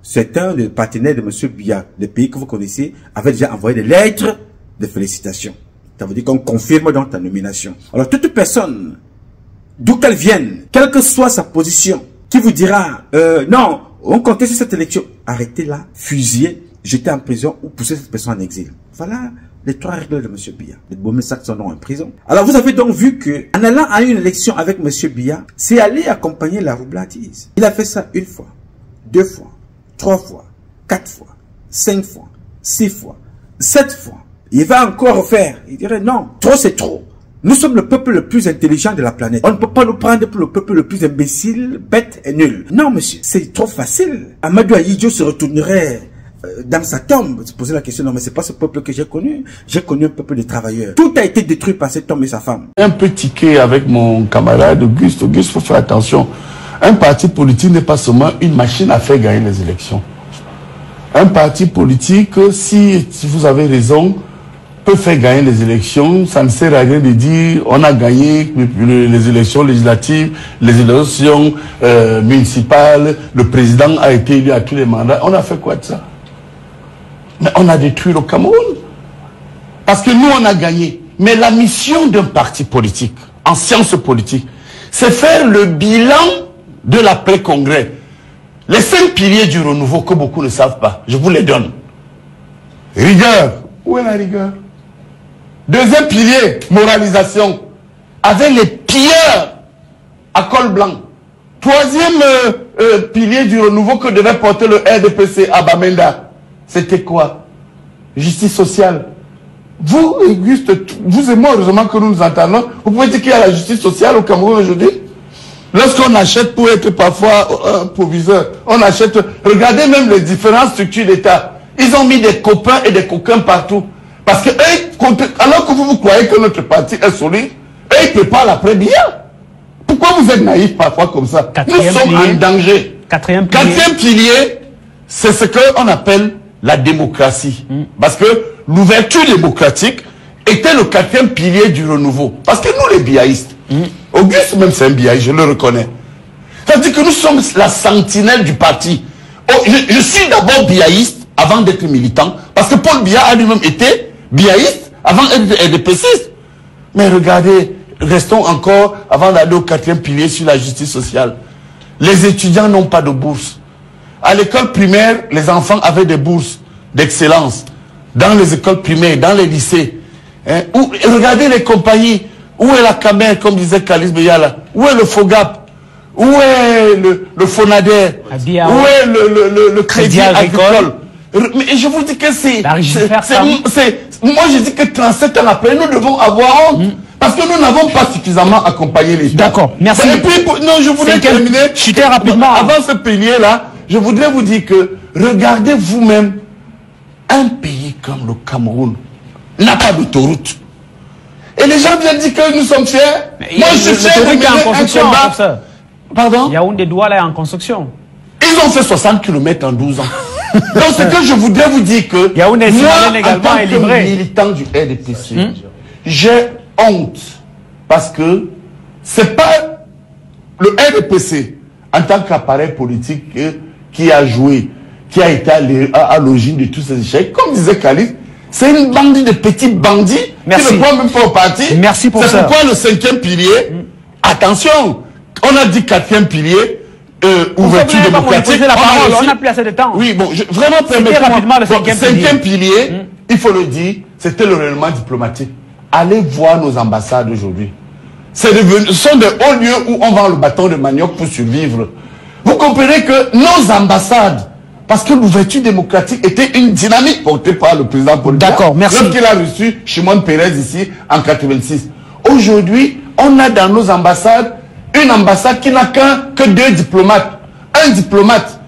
C'est un des partenaires de M. Biya, le pays que vous connaissez, avait déjà envoyé des lettres de félicitations. Ça veut dire qu'on confirme donc ta nomination. Alors toute personne, d'où qu'elle vienne, quelle que soit sa position, qui vous dira, non, on conteste cette élection, arrêtez-la, fusillez, jetez en prison ou poussez cette personne en exil. Voilà les trois règles de M. Biya. Les beaux sacs sont en prison. Alors vous avez donc vu que en allant à une élection avec M. Biya, c'est aller accompagner la roublardise. Il a fait ça une fois, 2 fois, 3 fois, 4 fois, 5 fois, 6 fois, 7 fois. Il va encore refaire. Il dirait non, trop c'est trop. Nous sommes le peuple le plus intelligent de la planète. On ne peut pas nous prendre pour le peuple le plus imbécile, bête et nul. Non, monsieur, c'est trop facile. Amadou Ahidjo se retournerait dans sa tombe, se poser la question, non mais c'est pas ce peuple que j'ai connu un peuple de travailleurs. Tout a été détruit par cet homme et sa femme. Un peu tiqué avec mon camarade Auguste, il faut faire attention. Un parti politique n'est pas seulement une machine à faire gagner les élections. Un parti politique, si vous avez raison, peut faire gagner les élections. Ça ne sert à rien de dire on a gagné les élections législatives, les élections municipales, le président a été élu à tous les mandats. On a fait quoi de ça? Mais on a détruit le Cameroun. Parce que nous, on a gagné. Mais la mission d'un parti politique, en sciences politiques, c'est faire le bilan de l'après-congrès. Les 5 piliers du renouveau que beaucoup ne savent pas, je vous les donne. Rigueur. Où est la rigueur? Deuxième pilier, moralisation. Avec les pilleurs à col blanc. Troisième pilier du renouveau que devait porter le RDPC à Bamenda. C'était quoi? Justice sociale. Vous, Auguste, vous et moi, heureusement que nous nous entendons, vous pouvez dire qu'il y a la justice sociale au Cameroun aujourd'hui? Lorsqu'on achète pour être parfois un proviseur, on achète... Regardez même les différentes structures d'État. Ils ont mis des copains et des coquins partout. Parce que alors que vous croyez que notre parti est solide, eux, ils préparent l'après-bien. Pourquoi vous êtes naïfs parfois comme ça? Nous sommes en danger. Quatrième pilier, c'est ce qu'on appelle la démocratie. Parce que l'ouverture démocratique était le 4e pilier du renouveau. Parce que nous, les biaïstes, Auguste même c'est un biaïste, je le reconnais. C'est-à-dire que nous sommes la sentinelle du parti. Oh, je suis d'abord biaïste avant d'être militant. Parce que Paul Biya a lui-même été biaïste avant d'être RDPCiste. Mais regardez, restons encore avant d'aller au 4e pilier sur la justice sociale. Les étudiants n'ont pas de bourse. À l'école primaire, les enfants avaient des bourses d'excellence. Dans les écoles primaires, dans les lycées. Hein, regardez les compagnies. Où est la Camer, comme disait Kalis Beyala? Où est le FOGAP? Où est le FONADER? Où est le crédit agricole? Mais je vous dis que c'est... Moi, je dis que 37 ans après, nous devons avoir honte. Parce que nous n'avons pas suffisamment accompagné les gens. D'accord, merci. Et puis, non, je voudrais terminer. Chuter rapidement. Avant ce pilier-là, je voudrais vous dire que, regardez vous-même, un pays comme le Cameroun n'a pas d'autoroute. Et les gens viennent dire que nous sommes fiers. Moi, je suis fier de mener un combat. Pardon? Yaoundé Douala est en construction. Ils ont fait 60 km en 12 ans. Donc, ce que je voudrais vous dire que Yaoundé moi, également en tant est que livré. militant du RDPC, j'ai honte parce que c'est pas le RDPC en tant qu'appareil politique qui a joué, qui a été à l'origine de tous ces échecs. Comme disait Khalid, c'est une bande de petits bandits qui ne croient même pas au parti. Merci pour ça. C'est pourquoi le 5e pilier, attention, on a dit 4e pilier, ouverture démocratique. On n'a plus assez de temps. Oui, bon, vraiment permettez-moi. Le 5e pilier, il faut le dire, c'était le règlement diplomatique. Allez voir nos ambassades aujourd'hui. Ce sont des hauts lieux où on vend le bâton de manioc pour survivre. Vous comprenez que nos ambassades, parce que l'ouverture démocratique était une dynamique portée par le président Paul Biya. D'accord, merci. Lorsqu'il a reçu Shimon Peres ici en 86. Aujourd'hui, on a dans nos ambassades une ambassade qui n'a que 2 diplomates. Un diplomate.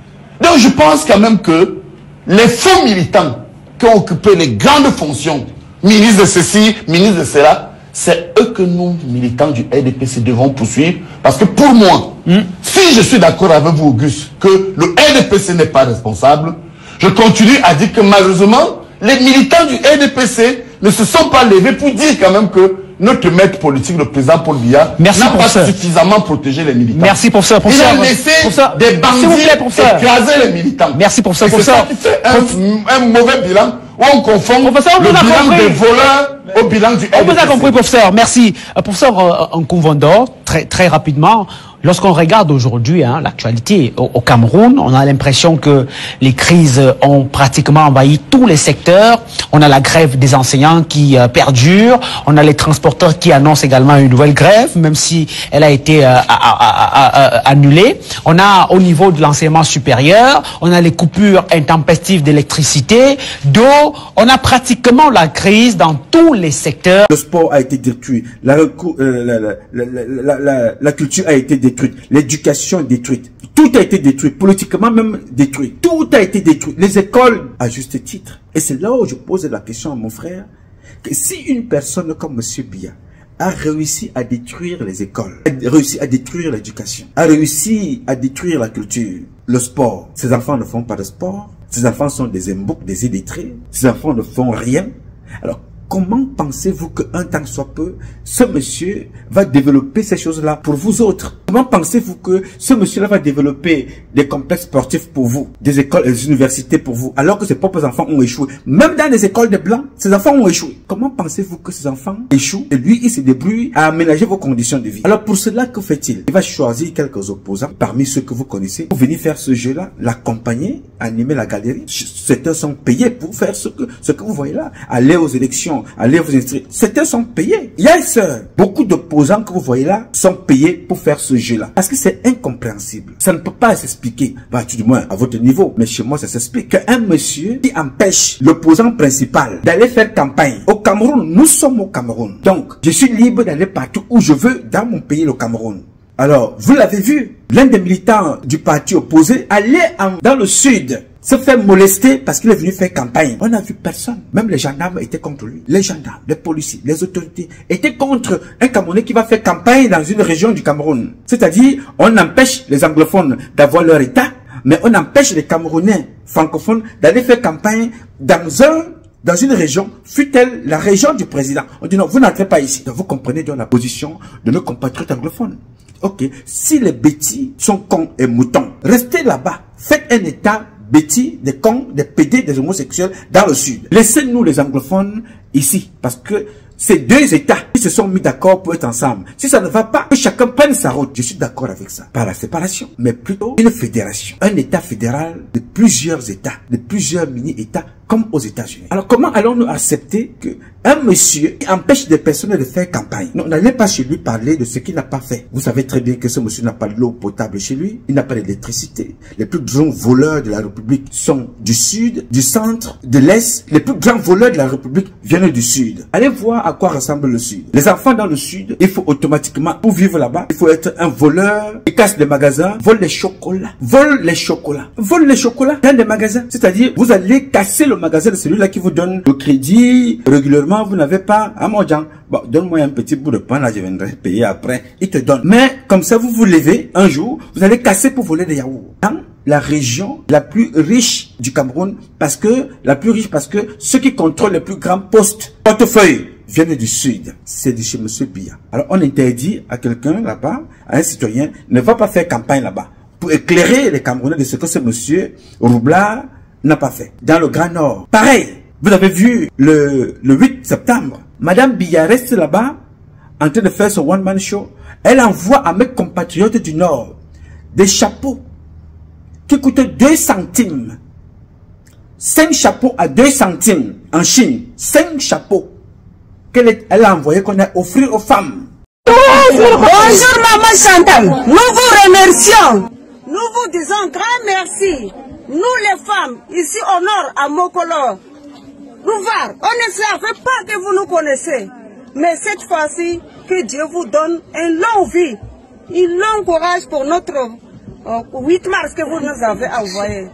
Donc je pense quand même que les faux militants qui ont occupé les grandes fonctions, ministre de ceci, ministre de cela, c'est eux que nous, militants du RDPC, devons poursuivre. Parce que pour moi, si je suis d'accord avec vous, Auguste, que le RDPC n'est pas responsable, je continue à dire que malheureusement, les militants du RDPC ne se sont pas levés pour dire quand même que notre maître politique, le président Paul Biya, n'a pas suffisamment protégé les militants. Merci pour ça. Il a laissé des bandits écraser les militants. Merci pour ça. C'est ça qui fait un mauvais bilan. On confond le bilan des voleurs au bilan du RDPC. On vous a compris, professeur. Merci. Professeur Nkoumvondo, très rapidement, lorsqu'on regarde aujourd'hui l'actualité au Cameroun, on a l'impression que les crises ont pratiquement envahi tous les secteurs. On a la grève des enseignants qui perdure. On a les transporteurs qui annoncent également une nouvelle grève, même si elle a été annulée. On a au niveau de l'enseignement supérieur, on a les coupures intempestives d'électricité, d'eau. On a pratiquement la crise dans tous les secteurs. Le sport a été détruit, la culture a été détruite, l'éducation détruite. Tout a été détruit, politiquement même détruit. Tout a été détruit. Les écoles, à juste titre. Et c'est là où je pose la question à mon frère, que si une personne comme M. Biya a réussi à détruire les écoles, a réussi à détruire l'éducation, a réussi à détruire la culture, le sport, ces enfants ne font pas de sport, ces enfants sont des emboucs, des illettrés, ces enfants ne font rien. Alors, comment pensez-vous qu'un temps soit peu, ce monsieur va développer ces choses-là pour vous autres? Comment pensez-vous que ce monsieur-là va développer des complexes sportifs pour vous, des écoles et des universités pour vous, alors que ses propres enfants ont échoué? Même dans les écoles de blancs, ses enfants ont échoué. Comment pensez-vous que ces enfants échouent et lui, il se débrouille à aménager vos conditions de vie? Alors pour cela, que fait-il? Il va choisir quelques opposants parmi ceux que vous connaissez pour venir faire ce jeu-là, l'accompagner, animer la galerie. Certains sont payés pour faire ce que vous voyez là, aller aux élections, aller vous inscrire. Certains sont payés. Yes, beaucoup d'opposants que vous voyez là sont payés pour faire ce jeu-là. Parce que c'est incompréhensible. Ça ne peut pas s'expliquer. Bah, du moins, à votre niveau. Mais chez moi, ça s'explique. Qu'un monsieur qui empêche l'opposant principal d'aller faire campagne. Au Cameroun, nous sommes au Cameroun. Donc, je suis libre d'aller partout où je veux dans mon pays, le Cameroun. Alors, vous l'avez vu, l'un des militants du parti opposé allait dans le sud se fait molester parce qu'il est venu faire campagne. On n'a vu personne. Même les gendarmes étaient contre lui. Les gendarmes, les policiers, les autorités étaient contre un Camerounais qui va faire campagne dans une région du Cameroun. C'est-à-dire, on empêche les anglophones d'avoir leur état, mais on empêche les Camerounais francophones d'aller faire campagne dans une région, fut-elle la région du président. On dit non, vous n'entrez pas ici. Donc vous comprenez donc la position de nos compatriotes anglophones. Ok, si les bêtis sont cons et moutons, restez là-bas. Faites un état bêtis, des cons, des pédés, des homosexuels dans le sud. Laissez-nous les anglophones ici, parce que ces deux États, ils se sont mis d'accord pour être ensemble. Si ça ne va pas, que chacun prenne sa route. Je suis d'accord avec ça. Pas la séparation, mais plutôt une fédération. Un État fédéral de plusieurs États, de plusieurs mini-États, comme aux États-Unis. Alors comment allons-nous accepter qu'un monsieur qui empêche des personnes de faire campagne, non, n'allez pas chez lui parler de ce qu'il n'a pas fait. Vous savez très bien que ce monsieur n'a pas de l'eau potable chez lui, il n'a pas d'électricité. Les plus grands voleurs de la République sont du sud, du centre, de l'est. Les plus grands voleurs de la République viennent du sud. Allez voir à quoi ressemble le sud. Les enfants dans le sud, il faut automatiquement, pour vivre là-bas, il faut être un voleur qui casse des magasins, vole les chocolats, vole les chocolats dans des magasins. C'est-à-dire, vous allez casser le magasin de celui-là qui vous donne le crédit régulièrement, vous n'avez pas à mon genre. Bon, donne-moi un petit bout de pain, là, je viendrai payer après. Il te donne. Mais, comme ça, vous vous levez un jour, vous allez casser pour voler des yaourts. Dans la région la plus riche du Cameroun, parce que ceux qui contrôlent les plus grands postes, portefeuilles, viennent du sud. C'est de chez M. Biya. Alors, on interdit à quelqu'un là-bas, à un citoyen, ne va pas faire campagne là-bas, pour éclairer les Camerounais de ce que ce monsieur Roublard n'a pas fait. Dans le Grand Nord, pareil. Vous avez vu le 8 septembre, Madame Biya reste là-bas, en train de faire son one-man show. Elle envoie à mes compatriotes du Nord des chapeaux qui coûtent 2 centimes. 5 chapeaux à 2 centimes en Chine. 5 chapeaux qu'elle a envoyé qu'on a offert aux femmes. Bonjour Maman Chantal, nous vous remercions. Nous vous disons grand merci. Nous les femmes, ici au nord, à Mokolo, Rouvar, on ne savait pas que vous nous connaissez. Mais cette fois-ci, que Dieu vous donne une longue vie, un long courage pour notre 8 mars que vous nous avez envoyé.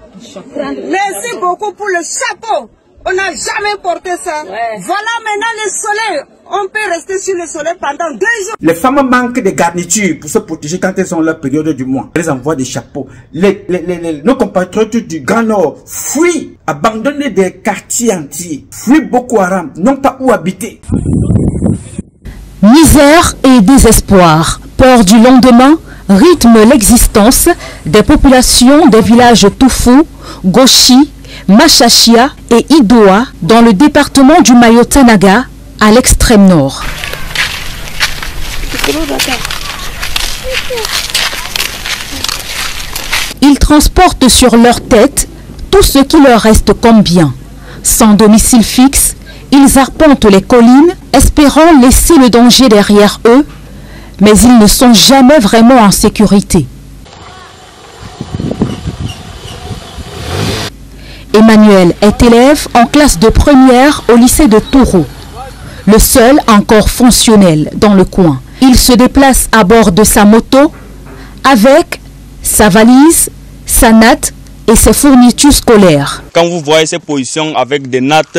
Merci beaucoup pour le chapeau. On n'a jamais porté ça. Ouais. Voilà maintenant le soleil. On peut rester sur le soleil pendant 2 jours. Les femmes manquent de garnitures pour se protéger quand elles ont leur période du mois. Elles envoient des chapeaux. Nos compatriotes du Grand Nord fuient, abandonnent des quartiers entiers, fuient Boko Haram, n'ont pas où habiter. Misère et désespoir, peur du lendemain, rythme l'existence des populations des villages Toufou, Goshi, Machachia et Idoa dans le département du Mayo-Tanaga à l'extrême nord. Ils transportent sur leur tête tout ce qui leur reste comme bien. Sans domicile fixe, ils arpentent les collines, espérant laisser le danger derrière eux, mais ils ne sont jamais vraiment en sécurité. Emmanuel est élève en classe de première au lycée de Touro. le seul encore fonctionnel dans le coin. Il se déplace à bord de sa moto avec sa valise, sa natte et ses fournitures scolaires. Quand vous voyez ces positions avec des nattes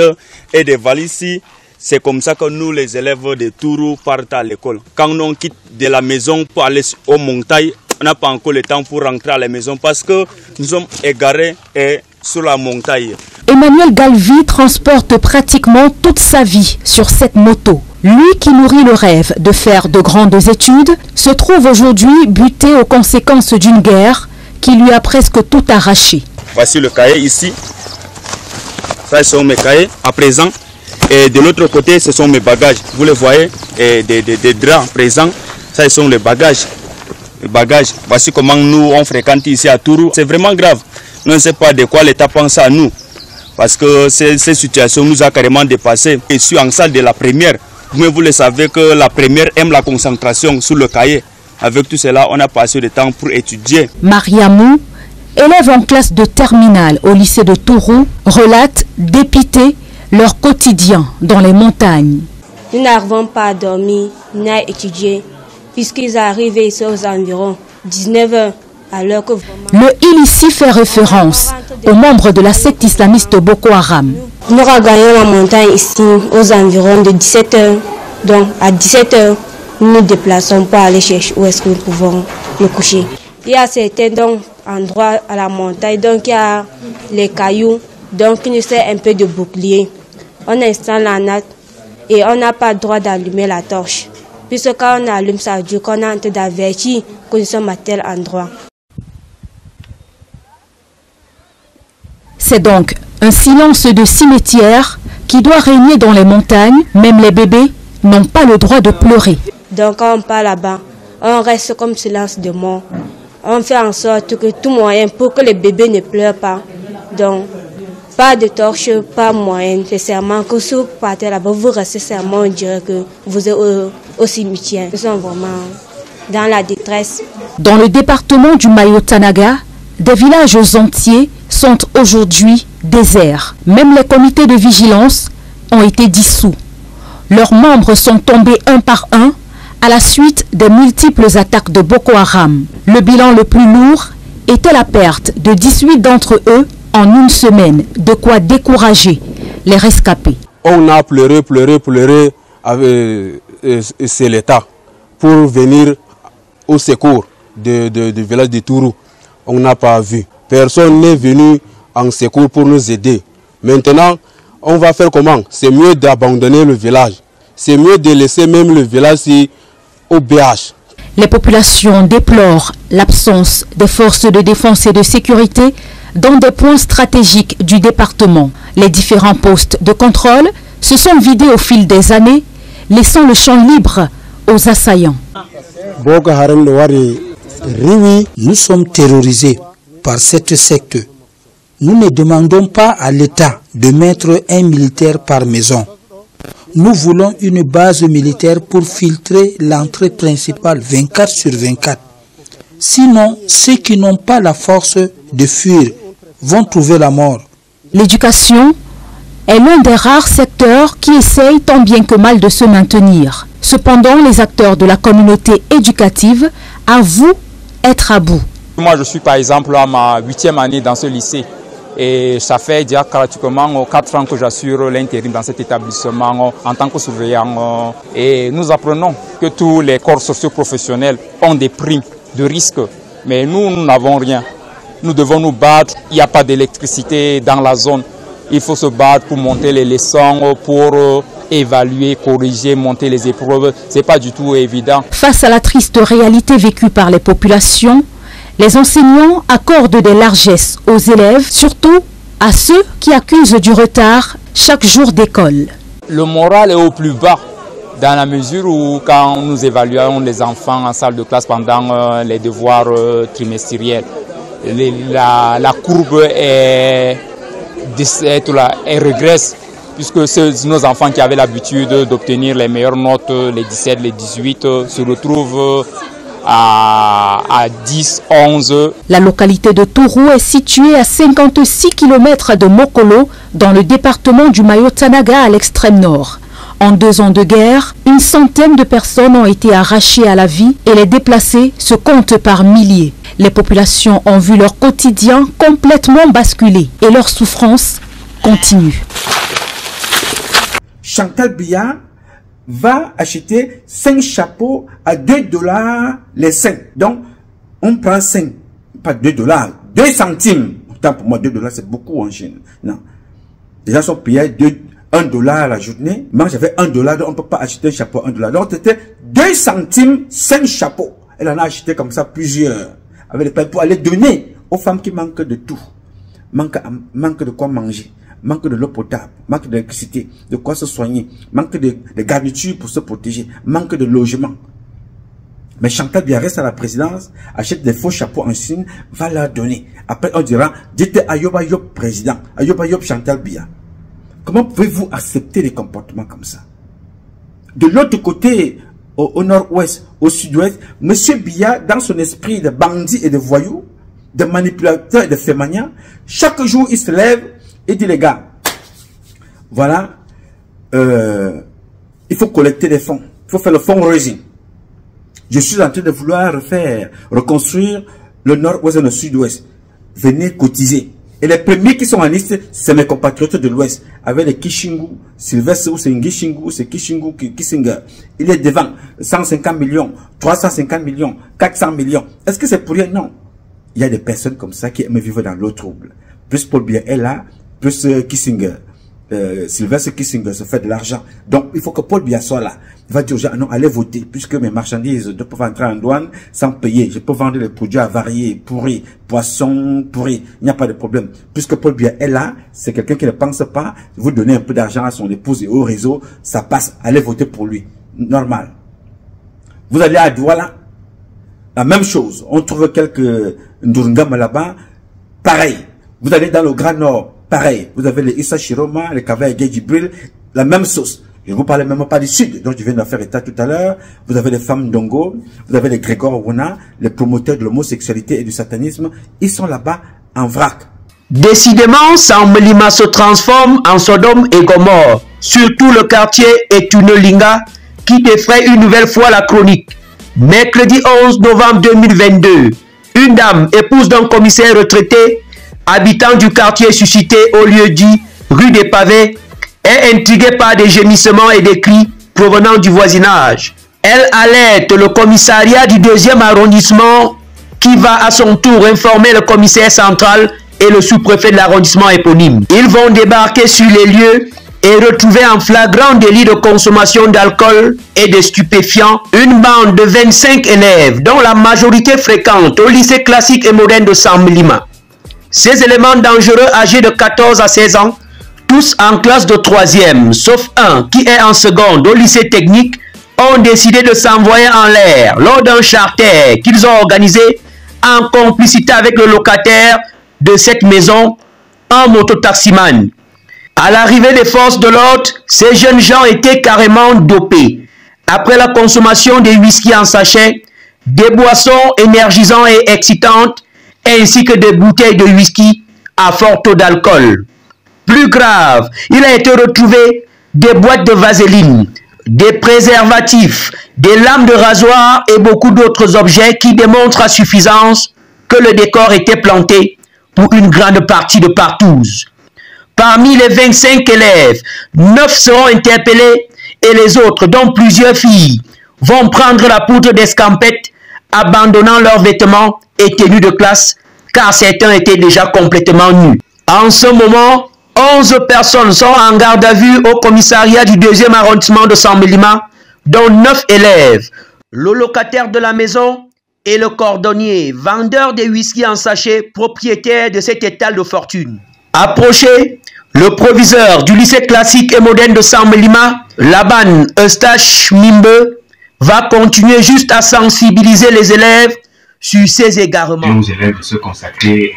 et des valises, c'est comme ça que nous, les élèves de Tourou, partent à l'école. Quand on quitte de la maison pour aller aux montagnes, on n'a pas encore le temps pour rentrer à la maison parce que nous sommes égarés et sur la montagne. Emmanuel Galvi transporte pratiquement toute sa vie sur cette moto. Lui qui nourrit le rêve de faire de grandes études se trouve aujourd'hui buté aux conséquences d'une guerre qui lui a presque tout arraché. Voici le cahier ici. Ça, ce sont mes cahiers à présent. Et de l'autre côté, ce sont mes bagages. Vous les voyez, et des draps présents. Ça, ce sont les bagages. Les bagages. Voici comment nous, on fréquente ici à Tourou. C'est vraiment grave. Nous ne savons pas de quoi l'État pense à nous. Parce que ces situations nous ont carrément dépassés. Je suis en salle de la première. Vous le savez que la première aime la concentration sur le cahier. Avec tout cela, on a passé du temps pour étudier. Mariamou, élève en classe de terminale au lycée de Tourou, relate dépité leur quotidien dans les montagnes. Nous n'arrivons pas à dormir ni à étudier, puisqu'ils arrivent ici aux environs 19h. Alors que le il ici fait référence aux membres de la secte islamiste Boko Haram. Nous regagnons la montagne ici aux environs de 17h. Donc à 17h, nous nous déplaçons pour aller chercher où est-ce que nous pouvons nous coucher. Il y a certains endroits à la montagne, donc il y a les cailloux, donc il nous sert un peu de bouclier. On installe la natte et on n'a pas le droit d'allumer la torche. Puisque quand on allume, ça veut dire qu'on est en train d'avertir que nous sommes à tel endroit. C'est donc un silence de cimetière qui doit régner dans les montagnes. Même les bébés n'ont pas le droit de pleurer. Donc quand on part là-bas, on reste comme silence de mort. On fait en sorte que tout moyen pour que les bébés ne pleurent pas. Donc, pas de torche, pas moyen. C'est seulement que si vous partez là-bas, vous restez seulement, on dirait que vous êtes au cimetière. Nous sommes vraiment dans la détresse. Dans le département du Mayo-Tanaga, des villages entiers sont aujourd'hui déserts. Même les comités de vigilance ont été dissous. Leurs membres sont tombés un par un à la suite des multiples attaques de Boko Haram. Le bilan le plus lourd était la perte de 18 d'entre eux en une semaine, de quoi décourager les rescapés. On a pleuré, c'est l'État pour venir au secours du village de Tourou. On n'a pas vu. Personne n'est venu en secours pour nous aider. Maintenant, on va faire comment? C'est mieux d'abandonner le village. C'est mieux de laisser même le village au BH. Les populations déplorent l'absence des forces de défense et de sécurité dans des points stratégiques du département. Les différents postes de contrôle se sont vidés au fil des années, laissant le champ libre aux assaillants. Nous sommes terrorisés par cette secte. Nous ne demandons pas à l'État de mettre un militaire par maison. Nous voulons une base militaire pour filtrer l'entrée principale 24 sur 24. Sinon, ceux qui n'ont pas la force de fuir vont trouver la mort. L'éducation est l'un des rares secteurs qui essayent tant bien que mal de se maintenir. Cependant, les acteurs de la communauté éducative avouent être à bout. Moi, je suis par exemple à ma 8e année dans ce lycée. Et ça fait déjà pratiquement 4 ans que j'assure l'intérim dans cet établissement en tant que surveillant. Et nous apprenons que tous les corps socio-professionnels ont des primes de risque. Mais nous n'avons rien. Nous devons nous battre. Il n'y a pas d'électricité dans la zone. Il faut se battre pour monter les leçons, pour évaluer, corriger, monter les épreuves. Ce n'est pas du tout évident. Face à la triste réalité vécue par les populations, les enseignants accordent des largesses aux élèves, surtout à ceux qui accusent du retard chaque jour d'école. Le moral est au plus bas dans la mesure où quand nous évaluons les enfants en salle de classe pendant les devoirs trimestriels, la courbe régresse puisque nos enfants qui avaient l'habitude d'obtenir les meilleures notes, les 17, les 18, se retrouvent à 10, 11. La localité de Tourou est située à 56 km de Mokolo, dans le département du Mayo-Tanaga à l'extrême nord. En 2 ans de guerre, une centaine de personnes ont été arrachées à la vie et les déplacés se comptent par milliers. Les populations ont vu leur quotidien complètement basculer et leur souffrance continue. Chantal Biya va acheter 5 chapeaux à $2 les 5. Donc, on prend 5, pas $2, 2 centimes. Pourtant, pour moi, $2, c'est beaucoup en Chine. Non. Les gens sont payés $1 la journée. Moi, j'avais $1, donc on ne peut pas acheter un chapeau à $1. Donc, c'était 2 centimes, 5 chapeaux. Elle en a acheté comme ça plusieurs. Avec les payes pour aller donner aux femmes qui manquent de tout. Manquent de quoi manger. Manque de l'eau potable, manque d'électricité, de quoi se soigner, manque de garnitures pour se protéger, manque de logement. Mais Chantal Biya reste à la présidence, achète des faux chapeaux en Chine, va leur donner. Après, on dira, dites Ayoub Ayoub président, Ayoub Ayoub Chantal Biya. Comment pouvez-vous accepter des comportements comme ça? De l'autre côté, au nord-ouest, au sud-ouest, M. Biya, dans son esprit de bandit et de voyou, de manipulateur et de fémania, chaque jour il se lève et dit les gars, voilà, il faut collecter des fonds, il faut faire le fundraising. Je suis en train de vouloir reconstruire le nord-ouest et le sud-ouest. Venez cotiser. Et les premiers qui sont en liste, c'est mes compatriotes de l'ouest, avec les Kishingu, Sylvestre, ou c'est Ngishingu, ou c'est Kishingu, Kissinger. Il est devant 150 millions, 350 millions, 400 millions. Est-ce que c'est pour rien? Non. Il y a des personnes comme ça qui aiment vivre dans l'eau trouble. Plus Paul Biya est là, plus Kissinger, Sylvestre Kissinger se fait de l'argent. Donc, il faut que Paul Biya soit là. Il va dire aux gens, non, allez voter, puisque mes marchandises ne peuvent entrer en douane sans payer. Je peux vendre les produits avariés, pourris, poissons pourris. Il n'y a pas de problème. Puisque Paul Biya est là, c'est quelqu'un qui ne pense pas. Vous donnez un peu d'argent à son épouse et au réseau, ça passe. Allez voter pour lui. Normal. Vous allez à Douala, la même chose. On trouve quelques Ndurungam là-bas, pareil. Vous allez dans le Grand Nord, pareil. Vous avez les Issa Chiroma, les Kaveh Djibril, la même sauce. Je ne vous parle même pas du Sud, dont je viens de faire état tout à l'heure. Vous avez les femmes Ndongo, vous avez les Grégor Wuna, les promoteurs de l'homosexualité et du satanisme. Ils sont là-bas en vrac. Décidément, Samblima se transforme en Sodome et Gomorre. Surtout le quartier Etunelinga qui défraie une nouvelle fois la chronique. Mercredi 11 novembre 2022, une dame, épouse d'un commissaire retraité, habitant du quartier suscité au lieu dit rue des Pavés, est intriguée par des gémissements et des cris provenant du voisinage. Elle alerte le commissariat du 2e arrondissement qui va à son tour informer le commissaire central et le sous-préfet de l'arrondissement éponyme. Ils vont débarquer sur les lieux et retrouver en flagrant délit de consommation d'alcool et de stupéfiants une bande de 25 élèves dont la majorité fréquente au lycée classique et moderne de Samblima. Ces éléments dangereux âgés de 14 à 16 ans, tous en classe de 3e, sauf un qui est en seconde au lycée technique, ont décidé de s'envoyer en l'air lors d'un charter qu'ils ont organisé en complicité avec le locataire de cette maison, un mototaximan. À l'arrivée des forces de l'ordre, ces jeunes gens étaient carrément dopés. Après la consommation des whisky en sachet, des boissons énergisantes et excitantes, ainsi que des bouteilles de whisky à fort taux d'alcool. Plus grave, il a été retrouvé des boîtes de vaseline, des préservatifs, des lames de rasoir et beaucoup d'autres objets qui démontrent à suffisance que le décor était planté pour une grande partie de partouze. Parmi les 25 élèves, 9 seront interpellés et les autres, dont plusieurs filles, vont prendre la poudre d'escampette, abandonnant leurs vêtements et tenues de classe, car certains étaient déjà complètement nus. En ce moment, 11 personnes sont en garde à vue au commissariat du 2e arrondissement de Samblima, dont 9 élèves, le locataire de la maison et le cordonnier, vendeur de whisky en sachet, propriétaire de cet étal de fortune. Approché, le proviseur du lycée classique et moderne de Samblima, Laban Eustache Mimbe, va continuer juste à sensibiliser les élèves sur ces égarements. Aux élèves de se consacrer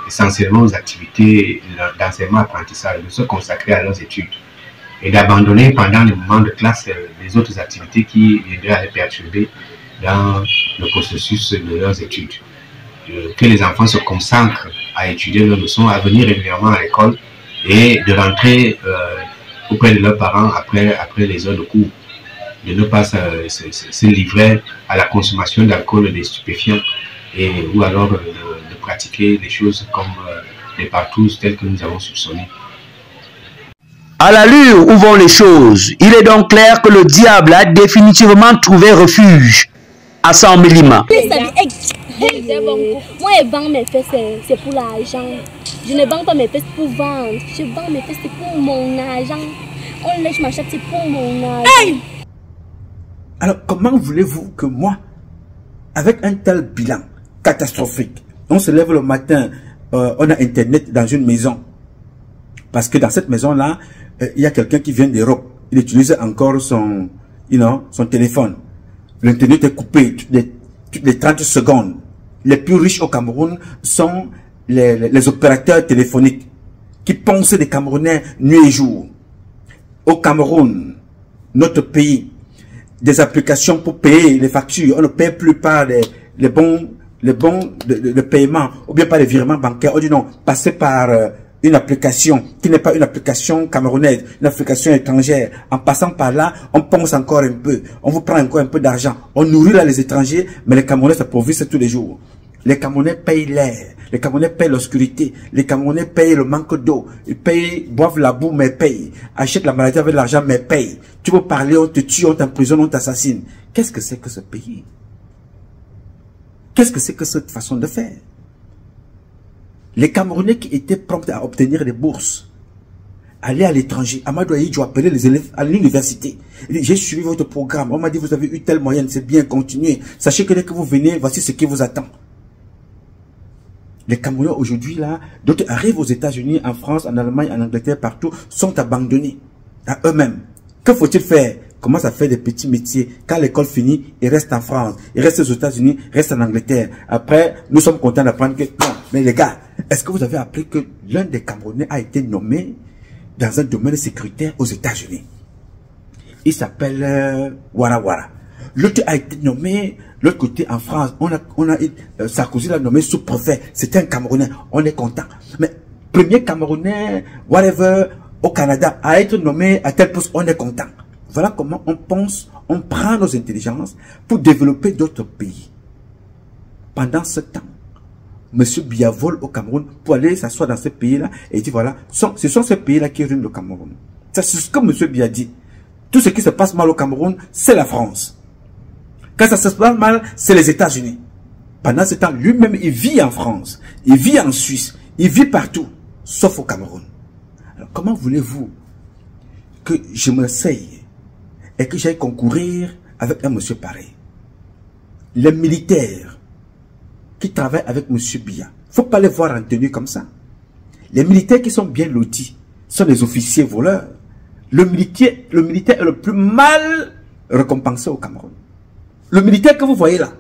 essentiellement aux activités d'enseignement-apprentissage, de se consacrer à leurs études et d'abandonner pendant les moments de classe les autres activités qui viendraient à les perturber dans le processus de leurs études. Que les enfants se consacrent à étudier leurs leçons, à venir régulièrement à l'école et de rentrer auprès de leurs parents après les heures de cours, de ne pas se livrer à la consommation d'alcool et des stupéfiants, ou alors de pratiquer des choses comme les partous tels que nous avons soupçonnés. À l'allure où vont les choses, il est donc clair que le diable a définitivement trouvé refuge à Saint-Mélima. Moi, je vends mes fesses, c'est pour l'argent. Je ne vends pas mes fesses pour vendre. Je vends mes fesses pour mon argent. On lèche ma chatte, c'est pour mon argent. Hey! Alors, comment voulez-vous que moi, avec un tel bilan catastrophique, on se lève le matin, on a Internet dans une maison. Parce que dans cette maison-là, il y a quelqu'un qui vient d'Europe. Il utilise encore son téléphone. L'Internet est coupé toutes les 30 secondes. Les plus riches au Cameroun sont les opérateurs téléphoniques qui poncent des Camerounais nuit et jour. Au Cameroun, notre pays, des applications pour payer les factures. On ne paye plus par les bons de paiement ou bien par les virements bancaires. On dit non, passez par une application qui n'est pas une application camerounaise, une application étrangère. En passant par là, on pense encore un peu. On vous prend encore un peu d'argent. On nourrit là les étrangers, mais les Camerounais s'appauvrissent tous les jours. Les Camerounais payent l'air. Les Camerounais payent l'obscurité. Les Camerounais payent le manque d'eau. Ils payent, boivent la boue, mais payent. Achètent la maladie avec l'argent, mais payent. Tu veux parler, on te tue, on t'emprisonne, on t'assassine. Qu'est-ce que c'est que ce pays? Qu'est-ce que c'est que cette façon de faire? Les Camerounais qui étaient prompts à obtenir des bourses, aller à l'étranger, Amadou Ahidjo appelait les élèves à l'université. J'ai suivi votre programme, on m'a dit vous avez eu telle moyenne, c'est bien, continuez. Sachez que dès que vous venez, voici ce qui vous attend. Les Camerounais aujourd'hui là, d'autres arrivent aux États-Unis, en France, en Allemagne, en Angleterre, partout, sont abandonnés à eux-mêmes. Que faut-il faire? Commence à faire des petits métiers. Quand l'école finit, ils restent en France, ils restent aux États-Unis, ils restent en Angleterre. Après, nous sommes contents d'apprendre que non, mais les gars, est-ce que vous avez appris que l'un des Camerounais a été nommé dans un domaine sécuritaire aux États-Unis? Il s'appelle Wara Wara. L'autre a été nommé, l'autre côté en France, Sarkozy l'a nommé sous-préfet. C'était un Camerounais, on est content. Mais premier Camerounais, whatever, au Canada, a été nommé à tel poste, on est content. Voilà comment on pense, on prend nos intelligences pour développer d'autres pays. Pendant ce temps, M. Biya vole au Cameroun pour aller s'asseoir dans ce pays-là et il dit voilà, ce sont ces pays-là qui ruinent le Cameroun. C'est ce que M. Biya dit. Tout ce qui se passe mal au Cameroun, c'est la France. Quand ça se passe mal, c'est les États-Unis. Pendant ce temps, lui-même, il vit en France, il vit en Suisse, il vit partout, sauf au Cameroun. Alors, comment voulez-vous que je m'essaye et que j'aille concourir avec un monsieur pareil? Les militaires qui travaillent avec monsieur Biya, il ne faut pas les voir en tenue comme ça. Les militaires qui sont bien lotis sont des officiers voleurs. Le militaire est le plus mal récompensé au Cameroun. Le militaire que vous voyez là,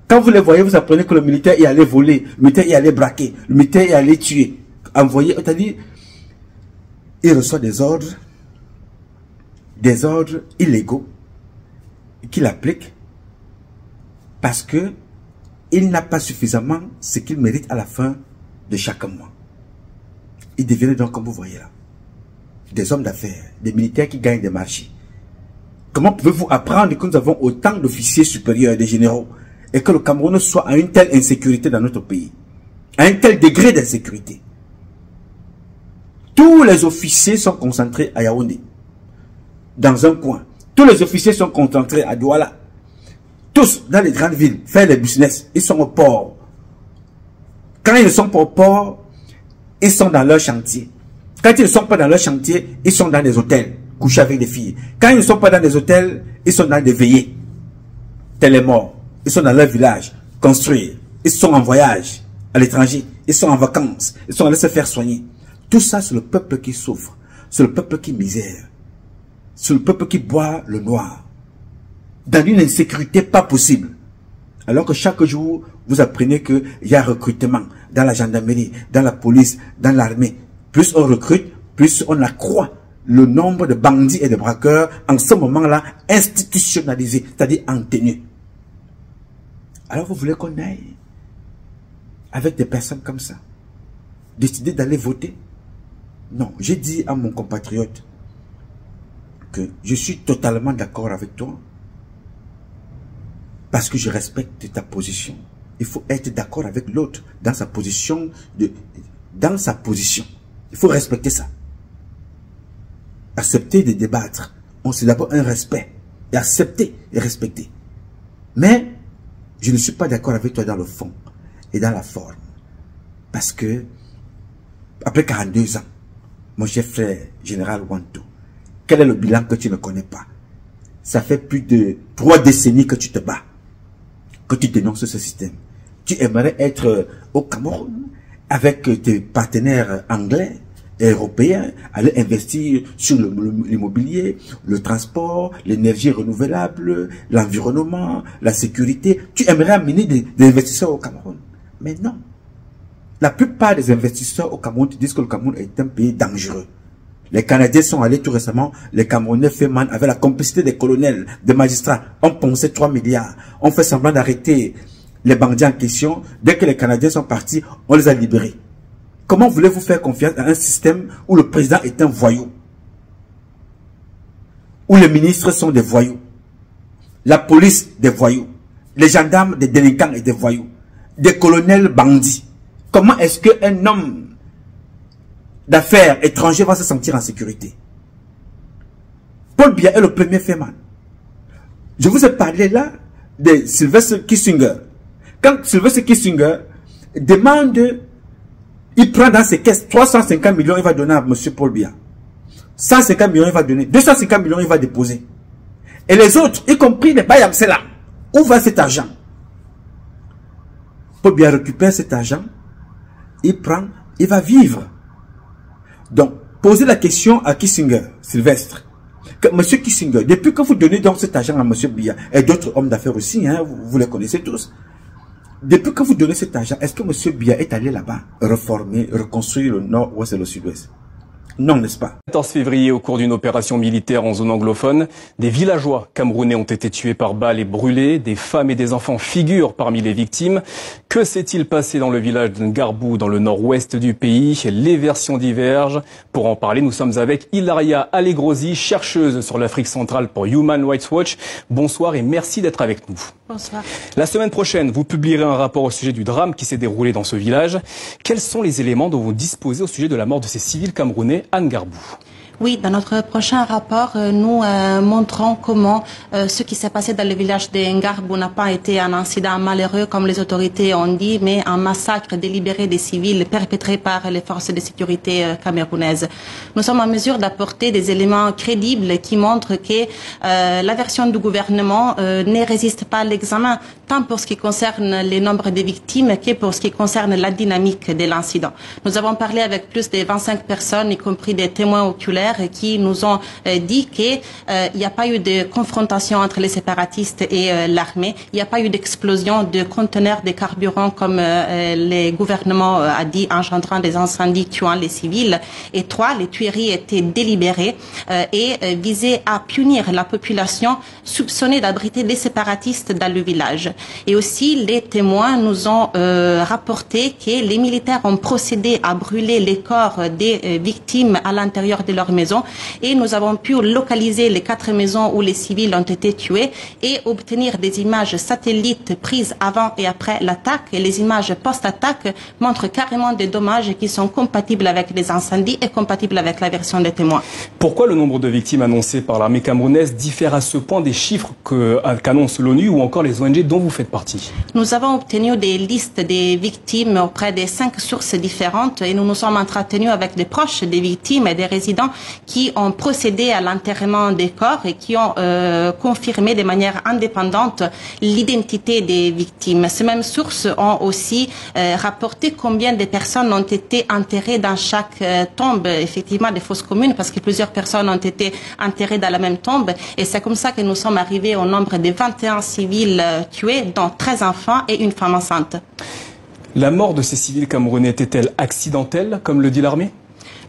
quand vous les voyez, vous apprenez que le militaire est allé voler, le militaire est allé braquer, le militaire est allé tuer, envoyer, c'est-à-dire, il reçoit des ordres illégaux qu'il applique parce que il n'a pas suffisamment ce qu'il mérite à la fin de chaque mois. Il devient donc, comme vous voyez là, des hommes d'affaires, des militaires qui gagnent des marchés. Comment pouvez-vous apprendre que nous avons autant d'officiers supérieurs, des généraux, et que le Cameroun soit à une telle insécurité dans notre pays, à un tel degré d'insécurité? Tous les officiers sont concentrés à Yaoundé, dans un coin. Tous les officiers sont concentrés à Douala. Tous dans les grandes villes, faire des business, ils sont au port. Quand ils ne sont pas au port, ils sont dans leur chantier. Quand ils ne sont pas dans leur chantier, ils sont dans des hôtels, couchés avec des filles. Quand ils ne sont pas dans des hôtels, ils sont dans des veillées. Tels les morts. Ils sont dans leur village, construire. Ils sont en voyage à l'étranger. Ils sont en vacances. Ils sont allés se faire soigner. Tout ça, c'est le peuple qui souffre. C'est le peuple qui misère. C'est le peuple qui boit le noir. Dans une insécurité pas possible. Alors que chaque jour, vous apprenez qu'il y a recrutement dans la gendarmerie, dans la police, dans l'armée. Plus on recrute, plus on accroît le nombre de bandits et de braqueurs en ce moment-là institutionnalisés, c'est-à-dire en tenue. Alors vous voulez qu'on aille avec des personnes comme ça, décider d'aller voter? Non, j'ai dit à mon compatriote, que je suis totalement d'accord avec toi parce que je respecte ta position. Il faut être d'accord avec l'autre dans sa position. Il faut respecter ça. Accepter de débattre. C'est d'abord un respect. Et accepter et respecter. Mais je ne suis pas d'accord avec toi dans le fond et dans la forme. Parce que après 42 ans, mon chef frère général Wanto, quel est le bilan que tu ne connais pas? Ça fait plus de 3 décennies que tu te bats, que tu dénonces ce système. Tu aimerais être au Cameroun avec tes partenaires anglais et européens, aller investir sur l'immobilier, le transport, l'énergie renouvelable, l'environnement, la sécurité. Tu aimerais amener des investisseurs au Cameroun. Mais non. La plupart des investisseurs au Cameroun te disent que le Cameroun est un pays dangereux. Les Canadiens sont allés tout récemment, les Camerounais Feman, avec la complicité des colonels, des magistrats, ont poncé 3 milliards. On fait semblant d'arrêter les bandits en question. Dès que les Canadiens sont partis, on les a libérés. Comment voulez-vous faire confiance à un système où le président est un voyou? Où les ministres sont des voyous? La police des voyous? Les gendarmes des délinquants et des voyous? Des colonels bandits? Comment est-ce qu'un homme d'affaires étranger va se sentir en sécurité? Paul Biya est le premier Feman. Je vous ai parlé là de Sylvestre Kissinger. Quand Sylvestre Kissinger demande, il prend dans ses caisses 350 millions, il va donner à M. Paul Biya. 150 millions, il va donner. 250 millions, il va déposer. Et les autres, y compris les Bayamsela, où va cet argent? Paul Biya récupère cet argent, il prend, il va vivre. Donc, posez la question à Kissinger, Sylvestre. Que M. Kissinger, depuis que vous donnez donc cet argent à M. Biya, et d'autres hommes d'affaires aussi, hein, vous les connaissez tous. Depuis que vous donnez cet argent, est-ce que M. Biya est allé là-bas reformer, reconstruire le nord-ouest et le sud-ouest? Non, n'est-ce pas? 14 février, au cours d'une opération militaire en zone anglophone, des villageois camerounais ont été tués par balles et brûlés. Des femmes et des enfants figurent parmi les victimes. Que s'est-il passé dans le village de Ngarbou, dans le nord-ouest du pays? Les versions divergent. Pour en parler, nous sommes avec Hilaria Allegrosi, chercheuse sur l'Afrique centrale pour Human Rights Watch. Bonsoir et merci d'être avec nous. Bonsoir. La semaine prochaine, vous publierez un rapport au sujet du drame qui s'est déroulé dans ce village. Quels sont les éléments dont vous disposez au sujet de la mort de ces civils camerounais à Ngarbou? Oui, dans notre prochain rapport, nous montrons comment ce qui s'est passé dans le village de Ngarbou n'a pas été un incident malheureux, comme les autorités ont dit, mais un massacre délibéré des civils perpétré par les forces de sécurité camerounaises. Nous sommes en mesure d'apporter des éléments crédibles qui montrent que la version du gouvernement ne résiste pas à l'examen, tant pour ce qui concerne les nombres de victimes que pour ce qui concerne la dynamique de l'incident. Nous avons parlé avec plus de 25 personnes, y compris des témoins oculaires, qui nous ont dit qu'il n'y a pas eu de confrontation entre les séparatistes et l'armée. Il n'y a pas eu d'explosion de conteneurs de carburant comme le gouvernement a dit, engendrant des incendies tuant les civils. Et 3, les tueries étaient délibérées et visaient à punir la population soupçonnée d'abriter des séparatistes dans le village. Et aussi, les témoins nous ont rapporté que les militaires ont procédé à brûler les corps des victimes à l'intérieur de leur maison, et nous avons pu localiser les 4 maisons où les civils ont été tués et obtenir des images satellites prises avant et après l'attaque. Et les images post-attaque montrent carrément des dommages qui sont compatibles avec les incendies et compatibles avec la version des témoins. Pourquoi le nombre de victimes annoncées par l'armée camerounaise diffère à ce point des chiffres qu'annonce l'ONU ou encore les ONG dont vous faites partie? Nous avons obtenu des listes des victimes auprès de 5 sources différentes et nous nous sommes entretenus avec des proches des victimes et des résidents qui ont procédé à l'enterrement des corps et qui ont confirmé de manière indépendante l'identité des victimes. Ces mêmes sources ont aussi rapporté combien de personnes ont été enterrées dans chaque tombe, effectivement des fosses communes, parce que plusieurs personnes ont été enterrées dans la même tombe. Et c'est comme ça que nous sommes arrivés au nombre de 21 civils tués, dont 13 enfants et une femme enceinte. La mort de ces civils camerounais était-elle accidentelle, comme le dit l'armée?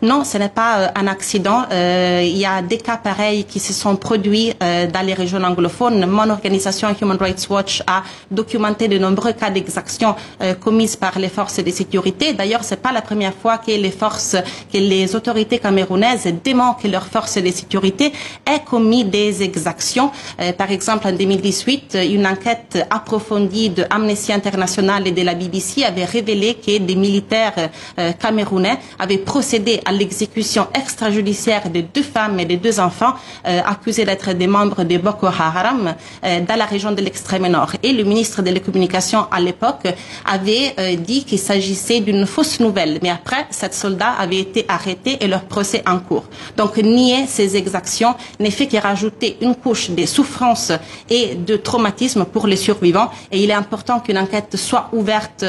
Non, ce n'est pas un accident. Il y a des cas pareils qui se sont produits dans les régions anglophones. Mon organisation Human Rights Watch a documenté de nombreux cas d'exactions commises par les forces de sécurité. D'ailleurs, c'est pas la première fois que les autorités camerounaises démontrent que leurs forces de sécurité aient commis des exactions. Par exemple, en 2018, une enquête approfondie de Amnesty International et de la BBC avait révélé que des militaires camerounais avaient procédé à l'exécution extrajudiciaire de 2 femmes et de 2 enfants accusés d'être des membres de Boko Haram dans la région de l'extrême nord. Et le ministre de la Communication à l'époque avait dit qu'il s'agissait d'une fausse nouvelle. Mais après, 7 soldats avaient été arrêtés et leur procès en cours. Donc nier ces exactions n'est fait que rajouter une couche de souffrance et de traumatisme pour les survivants. Et il est important qu'une enquête soit ouverte,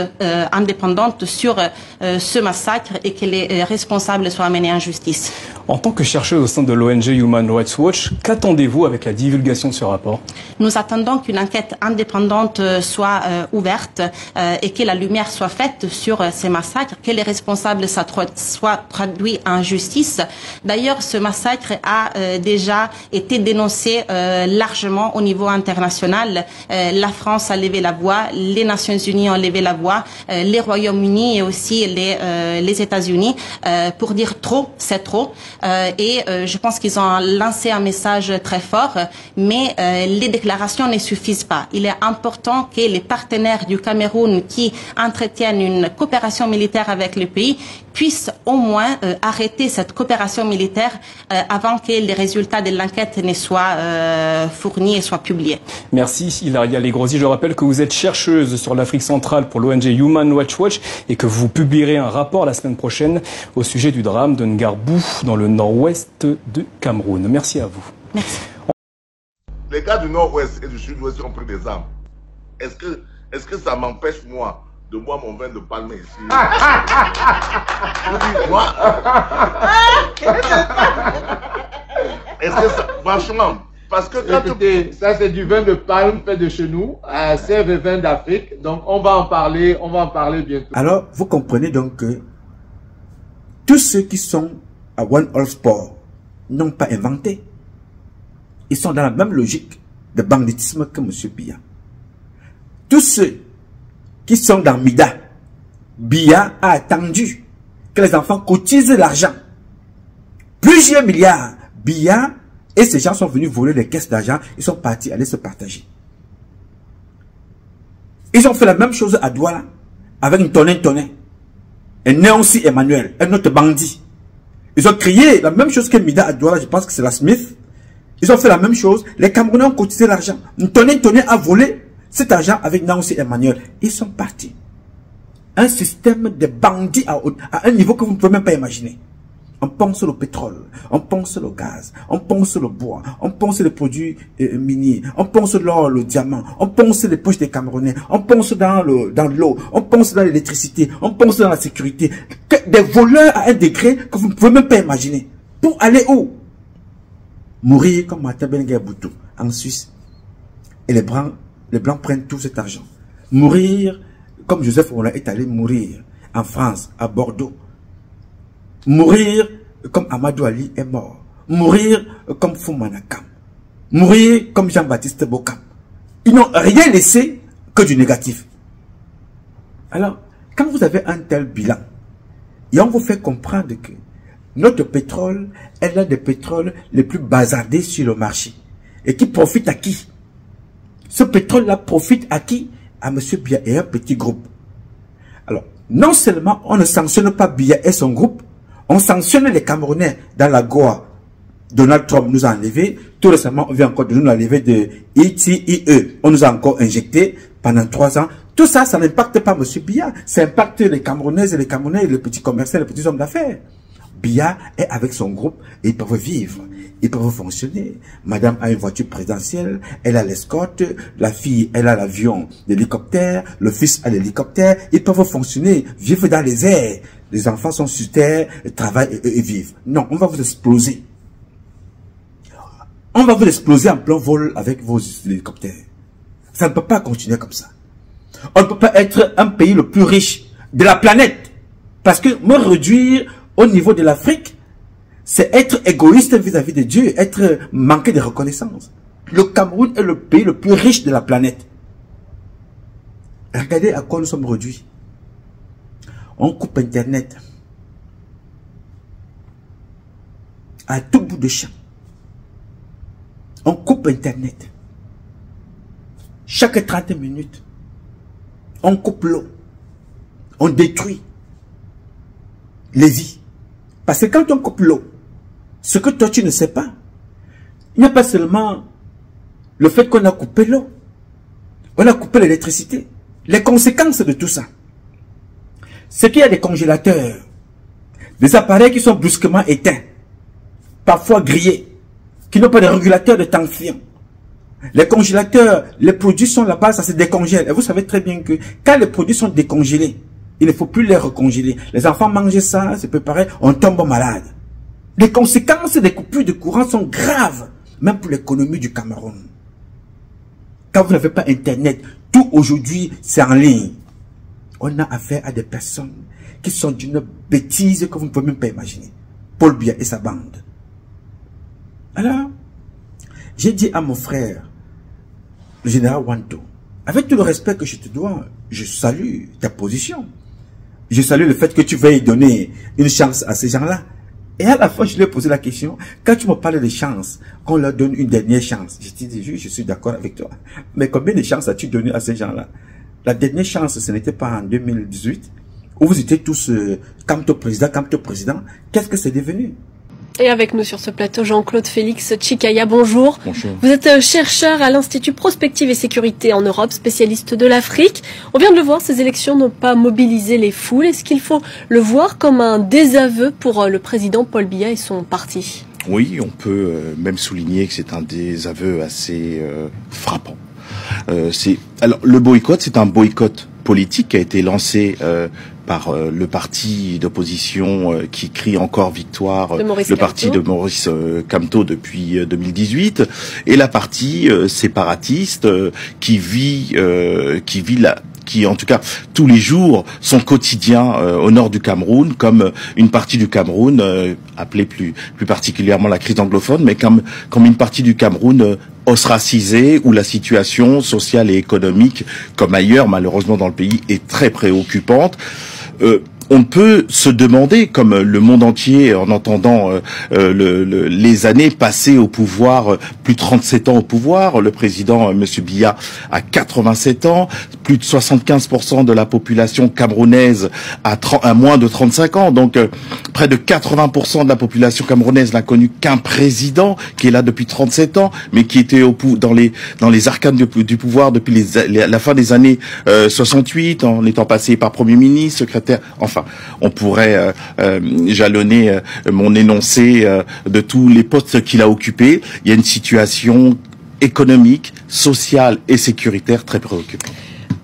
indépendante sur ce massacre et que les responsables soient amenés en justice. En tant que chercheuse au sein de l'ONG Human Rights Watch, qu'attendez-vous avec la divulgation de ce rapport? Nous attendons qu'une enquête indépendante soit ouverte et que la lumière soit faite sur ces massacres, que les responsables soient traduits en justice. D'ailleurs, ce massacre a déjà été dénoncé largement au niveau international. La France a levé la voix, les Nations Unies ont levé la voix, les Royaumes-Unis et aussi les États-Unis pour dire trop, c'est trop. Et je pense qu'ils ont lancé un message très fort, mais les déclarations ne suffisent pas. Il est important que les partenaires du Cameroun qui entretiennent une coopération militaire avec le pays puissent au moins arrêter cette coopération militaire avant que les résultats de l'enquête ne soient fournis et soient publiés. Merci Hilaria Legrosi. Je rappelle que vous êtes chercheuse sur l'Afrique centrale pour l'ONG Human Rights Watch et que vous publierez un rapport la semaine prochaine au sujet du drame de Ngarbou dans le nord-ouest du Cameroun. Merci à vous. Merci. Les gars du nord-ouest et du sud-ouest ont pris des armes. Est-ce que ça m'empêche, moi, de boire mon vin de palme ici? Moi, est-ce que ça... Franchement, parce que quand écoutez, ça c'est du vin de palme fait de chez nous, c'est le vin d'Afrique, donc on va en parler bientôt. Alors, vous comprenez donc que tous ceux qui sont à One All Sport n'ont pas inventé. Ils sont dans la même logique de banditisme que M. Biya. Tous ceux qui sont dans Mida, Biya a attendu que les enfants cotisent l'argent. Plusieurs milliards. Biya et ces gens sont venus voler les caisses d'argent. Ils sont partis aller se partager. Ils ont fait la même chose à Douala avec une tonne. Et Néonsi Emmanuel, un autre bandit. Ils ont crié la même chose que Mida à Douala, je pense que c'est la Smith. Ils ont fait la même chose. Les Camerounais ont cotisé l'argent. Une tonne a volé cet argent avec Nancy Emmanuel. Ils sont partis. Un système de bandits à un niveau que vous ne pouvez même pas imaginer. On pense le pétrole, on pense le gaz, on pense le bois, on pense les produits miniers, on pense l'or, le diamant, on pense les poches des Camerounais, on pense dans l'eau, on pense dans l'électricité, on pense dans la sécurité. Des voleurs à un degré que vous ne pouvez même pas imaginer. Pour aller où? Mourir comme Martin Benguer-Boutou en Suisse. Et les Blancs prennent tout cet argent. Mourir comme Joseph Ola est allé mourir en France, à Bordeaux. Mourir comme Amadou Ali est mort. Mourir comme Foumanakam. Mourir comme Jean-Baptiste Bokam. Ils n'ont rien laissé que du négatif. Alors, quand vous avez un tel bilan, et on vous fait comprendre que notre pétrole est l'un des pétroles les plus bazardés sur le marché. Et qui profite à qui? Ce pétrole-là profite à qui? À M. Biya et un petit groupe. Alors, non seulement on ne sanctionne pas Biya et son groupe, on sanctionne les Camerounais dans la Goa. Donald Trump nous a enlevé. Tout récemment, on vient encore de nous enlever de ITIE. On nous a encore injecté pendant 3 ans. Tout ça, ça n'impacte pas M. Biya. Ça impacte les Camerounaises et les Camerounais, les petits commerçants, les petits hommes d'affaires. Biya est avec son groupe et ils peuvent vivre, ils peuvent fonctionner. Madame a une voiture présidentielle, elle a l'escorte, la fille, elle a l'avion, l'hélicoptère, le fils a l'hélicoptère, ils peuvent fonctionner, vivre dans les airs. Les enfants sont sur terre, travaillent et vivent. Non, on va vous exploser. On va vous exploser en plein vol avec vos hélicoptères. Ça ne peut pas continuer comme ça. On ne peut pas être un pays le plus riche de la planète. Parce que me réduire au niveau de l'Afrique, c'est être égoïste vis-à-vis de Dieu, être manqué de reconnaissance. Le Cameroun est le pays le plus riche de la planète. Regardez à quoi nous sommes réduits. On coupe Internet à tout bout de champ. On coupe Internet. Chaque 30 minutes, on coupe l'eau. On détruit les vies. Parce que quand on coupe l'eau, ce que toi tu ne sais pas, il n'y a pas seulement le fait qu'on a coupé l'eau. On a coupé l'électricité. Les conséquences de tout ça, c'est qu'il y a des congélateurs, des appareils qui sont brusquement éteints, parfois grillés, qui n'ont pas de régulateur de tension. Les congélateurs, les produits sont là-bas, ça se décongèle. Et vous savez très bien que quand les produits sont décongelés, il ne faut plus les recongeler. Les enfants mangent ça, c'est préparé, on tombe malade. Les conséquences des coupures de courant sont graves, même pour l'économie du Cameroun. Quand vous n'avez pas Internet, tout aujourd'hui, c'est en ligne. On a affaire à des personnes qui sont d'une bêtise que vous ne pouvez même pas imaginer. Paul Biya et sa bande. Alors, j'ai dit à mon frère, le général Wanto, avec tout le respect que je te dois, je salue ta position. Je salue le fait que tu veuilles donner une chance à ces gens-là. Et à la fin, je lui ai posé la question, quand tu me parles de chance, qu'on leur donne une dernière chance, je t'ai dit, je suis d'accord avec toi. Mais combien de chances as-tu donné à ces gens-là? La dernière chance, ce n'était pas en 2018, où vous étiez tous Kamto président. Qu'est-ce que c'est devenu? Et avec nous sur ce plateau, Jean-Claude Félix Tchikaya, bonjour. Bonjour. Vous êtes chercheur à l'Institut Prospective et Sécurité en Europe, spécialiste de l'Afrique. On vient de le voir, ces élections n'ont pas mobilisé les foules. Est-ce qu'il faut le voir comme un désaveu pour le président Paul Biya et son parti? Oui, on peut même souligner que c'est un désaveu assez frappant. Alors, le boycott, c'est un boycott politique qui a été lancé par le parti d'opposition qui crie encore victoire, le parti de Maurice Kamto depuis 2018, et la partie séparatiste qui en tout cas tous les jours son quotidien au nord du Cameroun, comme une partie du Cameroun appelée plus particulièrement la crise anglophone, mais comme une partie du Cameroun ostracisée, où la situation sociale et économique, comme ailleurs malheureusement dans le pays, est très préoccupante. On peut se demander, comme le monde entier, en entendant les années passées au pouvoir, plus de 37 ans au pouvoir, le président Monsieur Biya a 87 ans, plus de 75% de la population camerounaise a moins de 35 ans, donc près de 80% de la population camerounaise n'a connu qu'un président qui est là depuis 37 ans, mais qui était dans les arcanes du pouvoir depuis la fin des années 68, en étant passé par Premier ministre, secrétaire, enfin. On pourrait jalonner mon énoncé de tous les postes qu'il a occupés. Il y a une situation économique, sociale et sécuritaire très préoccupante.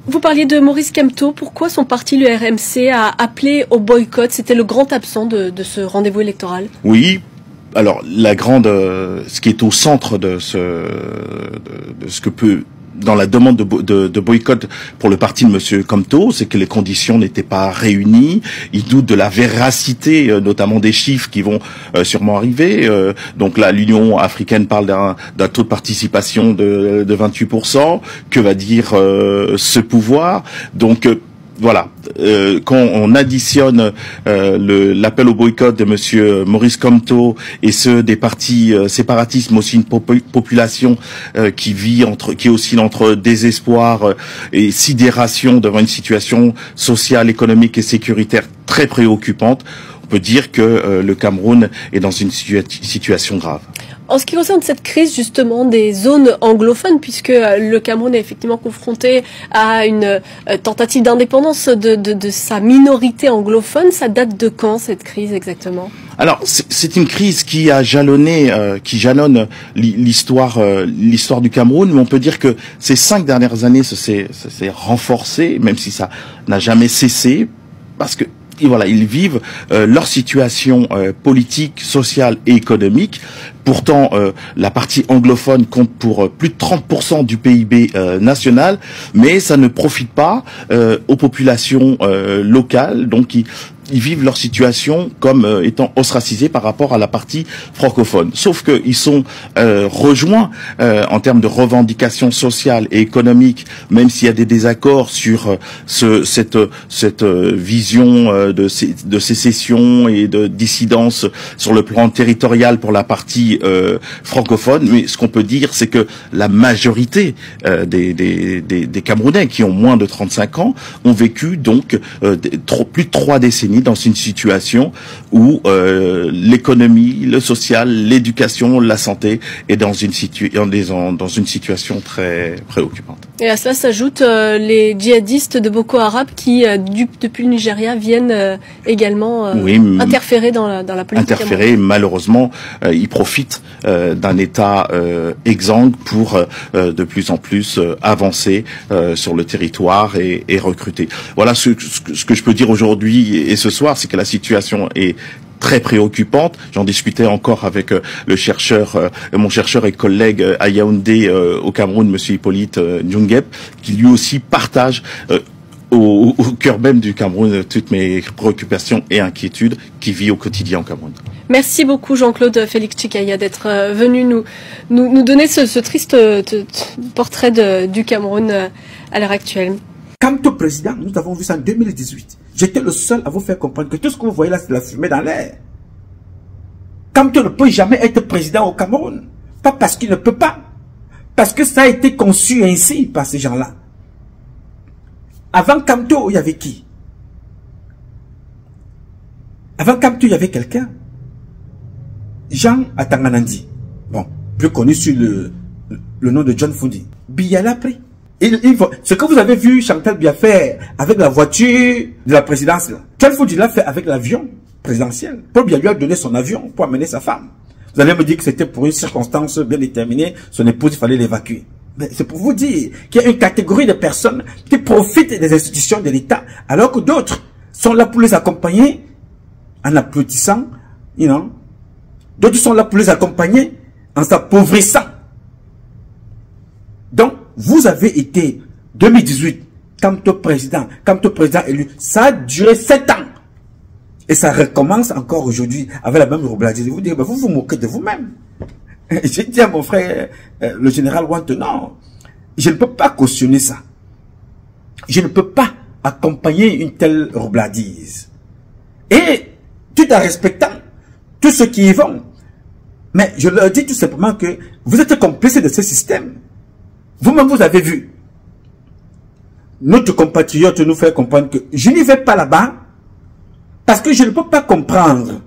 Vous parliez de Maurice Kamto. Pourquoi son parti, le RMC, a appelé au boycott? C'était le grand absent de ce rendez-vous électoral. Oui. Alors, ce qui est au centre de ce que peut... dans la demande de boycott pour le parti de Monsieur Kamto, c'est que les conditions n'étaient pas réunies. Ils doutent de la véracité, notamment des chiffres qui vont sûrement arriver. Donc là, l'Union africaine parle d'un taux de participation de 28%. Que va dire ce pouvoir? Donc voilà, quand on additionne l'appel au boycott de Monsieur Maurice Kamto et ceux des partis séparatistes, mais aussi une population qui oscille entre désespoir et sidération devant une situation sociale, économique et sécuritaire très préoccupante, on peut dire que le Cameroun est dans une situation grave. En ce qui concerne cette crise justement des zones anglophones, puisque le Cameroun est effectivement confronté à une tentative d'indépendance de sa minorité anglophone, ça date de quand cette crise exactement? Alors c'est une crise qui a qui jalonne l'histoire du Cameroun, mais on peut dire que ces 5 dernières années ça s'est renforcé, même si ça n'a jamais cessé, parce que et voilà, ils vivent leur situation politique, sociale et économique. Pourtant, la partie anglophone compte pour plus de 30% du PIB national, mais ça ne profite pas aux populations locales, donc ils vivent leur situation comme étant ostracisés par rapport à la partie francophone. Sauf qu'ils sont rejoints en termes de revendications sociales et économiques, même s'il y a des désaccords sur cette vision de sécession et de dissidence sur le plan territorial pour la partie francophone. Mais ce qu'on peut dire, c'est que la majorité des Camerounais qui ont moins de 35 ans ont vécu donc plus de 3 décennies dans une situation où l'économie, le social, l'éducation, la santé est dans une situation très préoccupante. Et à cela s'ajoutent les djihadistes de Boko Haram qui, depuis le Nigeria, viennent également interférer dans la politique. Interférer, malheureusement, ils profitent d'un État exsangue pour de plus en plus avancer sur le territoire et recruter. Voilà ce que je peux dire aujourd'hui et ce soir, c'est que la situation est très préoccupante. J'en discutais encore avec le chercheur, mon chercheur et collègue à Yaoundé au Cameroun, monsieur Hippolyte Njungep, qui lui aussi partage au cœur même du Cameroun toutes mes préoccupations et inquiétudes qui vit au quotidien au Cameroun. Merci beaucoup Jean-Claude Félix Tchikaya d'être venu nous donner ce triste portrait du Cameroun à l'heure actuelle. Quant au président, nous avons vu ça en 2018. J'étais le seul à vous faire comprendre que tout ce que vous voyez là, c'est de la fumée dans l'air. Kamto ne peut jamais être président au Cameroun. Pas parce qu'il ne peut pas. Parce que ça a été conçu ainsi par ces gens-là. Avant Kamto, il y avait qui? Avant Kamto, il y avait quelqu'un. Jean Atanganandi. Bon, plus connu sur le nom de John Fundi. Biya l'a pris. Ce que vous avez vu Chantal Biya faire avec la voiture de la présidence, John Fundi l'a fait avec l'avion présidentiel. Paul Biya lui a donné son avion pour amener sa femme. Vous allez me dire que c'était pour une circonstance bien déterminée. Son épouse, il fallait l'évacuer. Mais c'est pour vous dire qu'il y a une catégorie de personnes qui profitent des institutions de l'État, alors que d'autres sont là pour les accompagner en applaudissant, D'autres sont là pour les accompagner en s'appauvrissant. Donc, vous avez été 2018, comme président élu, ça a duré 7 ans. Et ça recommence encore aujourd'hui avec la même roubladise. Vous dites, vous vous moquez de vous-même. J'ai dit à mon frère, le général Wante, non, je ne peux pas cautionner ça. Je ne peux pas accompagner une telle roubladise. Et tout en respectant tous ceux qui y vont. Mais je leur dis tout simplement que vous êtes complices de ce système. Vous-même, vous avez vu. Notre compatriote nous fait comprendre que je n'y vais pas là-bas parce que je ne peux pas comprendre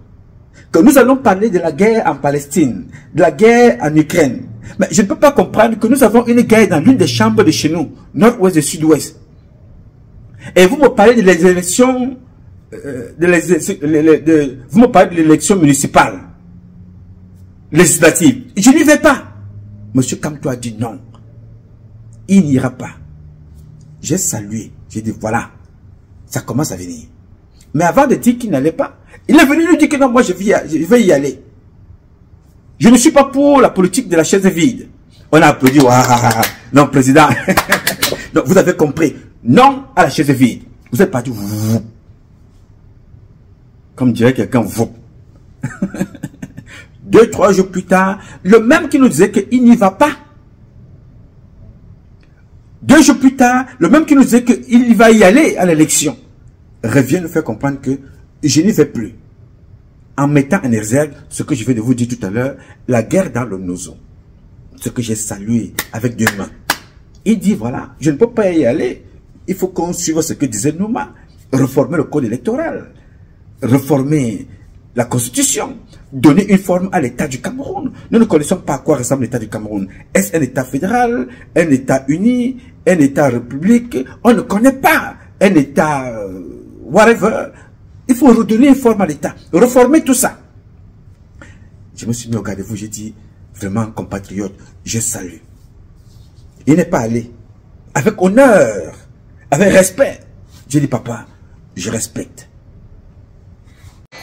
que nous allons parler de la guerre en Palestine, de la guerre en Ukraine. Mais je ne peux pas comprendre que nous avons une guerre dans l'une des chambres de chez nous, nord-ouest et sud-ouest. Et vous me parlez de les élections, vous me parlez de l'élection municipale, législative. Je n'y vais pas. Monsieur Kamto a dit non. Il n'ira pas. J'ai salué. J'ai dit voilà, ça commence à venir. Mais avant de dire qu'il n'allait pas, il est venu nous dire que non, moi je vais y aller. Je ne suis pas pour la politique de la chaise vide. On a applaudi. Non, président. Donc, vous avez compris. Non à la chaise vide. Vous êtes parti. Comme dirait quelqu'un, vous. 2-3 jours plus tard, le même qui nous disait qu'il n'y va pas. 2 jours plus tard, le même qui nous disait qu'il va y aller à l'élection, revient nous faire comprendre que je n'y vais plus. En mettant en exergue ce que je viens de vous dire tout à l'heure, la guerre dans le Nozo. Ce que j'ai salué avec 2 mains. Il dit voilà, je ne peux pas y aller. Il faut qu'on suive ce que disait Nouma. Reformer le code électoral. Reformer la constitution. Donner une forme à l'État du Cameroun. Nous ne connaissons pas à quoi ressemble l'État du Cameroun. Est-ce un État fédéral, un État uni, un État république? On ne connaît pas. Un État whatever. Il faut redonner une forme à l'État. Reformer tout ça. Je me suis mis au garde-vous. J'ai dit, vraiment, compatriote, je salue. Il n'est pas allé. Avec honneur, avec respect. J'ai dit, papa, je respecte.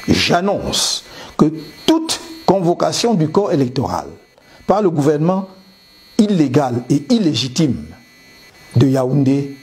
J'annonce que toute convocation du corps électoral par le gouvernement illégal et illégitime de Yaoundé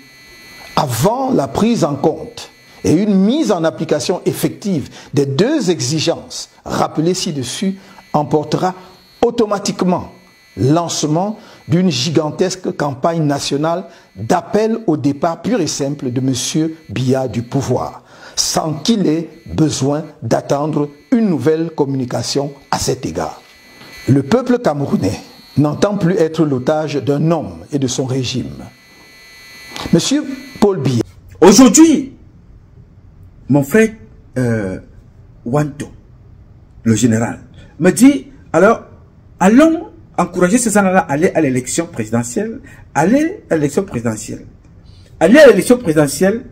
avant la prise en compte et une mise en application effective des deux exigences rappelées ci-dessus emportera automatiquement lancement d'une gigantesque campagne nationale d'appel au départ pur et simple de M. Biya du pouvoir, sans qu'il ait besoin d'attendre une nouvelle communication à cet égard. Le peuple camerounais n'entend plus être l'otage d'un homme et de son régime. M. Paul Biya. Aujourd'hui, mon frère Wanto, le général, me dit, alors, allons encourager ces gens-là à aller à l'élection présidentielle. Aller à l'élection présidentielle. Aller à l'élection présidentielle,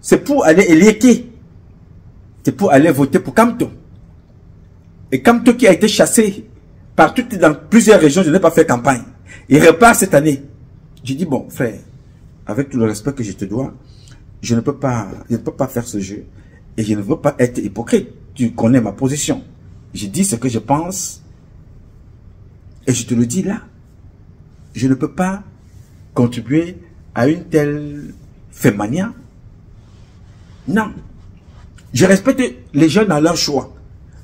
c'est pour aller élire. C'est pour aller voter pour Kamto. Et Kamto qui a été chassé partout dans plusieurs régions, je n'ai pas fait campagne. Il repart cette année. J'ai dit, bon, frère, avec tout le respect que je te dois, je ne peux pas faire ce jeu. Et je ne veux pas être hypocrite. Tu connais ma position. Je dis ce que je pense. Et je te le dis là. Je ne peux pas contribuer à une telle fémania. Non. Je respecte les jeunes dans leur choix.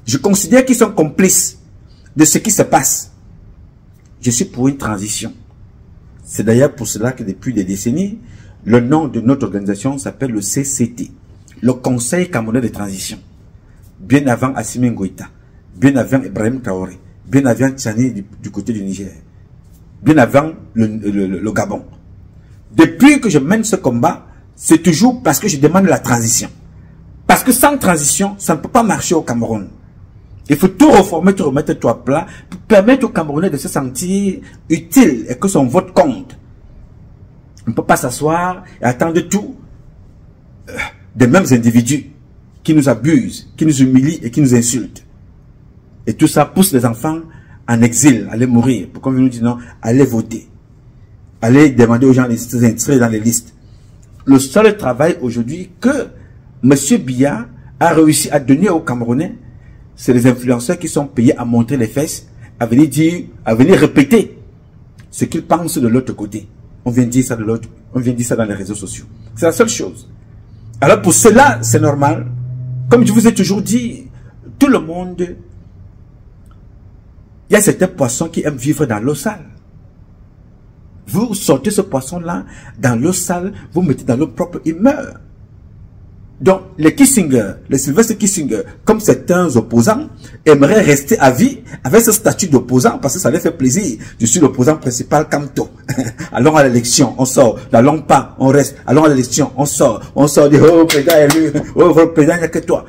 Je considère qu'ils sont complices de ce qui se passe. Je suis pour une transition. C'est d'ailleurs pour cela que depuis des décennies, le nom de notre organisation s'appelle le CCT, le Conseil Camerounais de Transition. Bien avant Assimi Goïta, bien avant Ibrahim Traoré, bien avant Tchani du côté du Niger, bien avant le Gabon. Depuis que je mène ce combat, c'est toujours parce que je demande la transition. Parce que sans transition, ça ne peut pas marcher au Cameroun. Il faut tout reformer, tout remettre tout à plat, pour permettre aux Camerounais de se sentir utile et que son vote compte. On ne peut pas s'asseoir et attendre tout des mêmes individus qui nous abusent, qui nous humilient et qui nous insultent. Et tout ça pousse les enfants en exil, à aller mourir. Pourquoi on nous dit non, allez voter. Allez demander aux gens de s'inscrire dans les listes. Le seul travail aujourd'hui que M. Biya a réussi à donner aux Camerounais, c'est les influenceurs qui sont payés à montrer les fesses, à venir dire, à venir répéter ce qu'ils pensent de l'autre côté. On vient dire ça de l'autre, on vient dire ça dans les réseaux sociaux. C'est la seule chose. Alors pour cela, c'est normal. Comme je vous ai toujours dit, tout le monde, il y a certains poissons qui aiment vivre dans l'eau sale. Vous sortez ce poisson-là dans l'eau sale, vous mettez dans l'eau propre, il meurt. Donc, les Kissinger, les Sylvestre Kissinger, comme certains opposants, aimeraient rester à vie avec ce statut d'opposant parce que ça les fait plaisir. Je suis l'opposant principal, Kamto. Allons à l'élection, on sort. N'allons pas, on reste. Allons à l'élection, on sort. On sort du oh, président élu, oh, votre président, il n'y a que toi.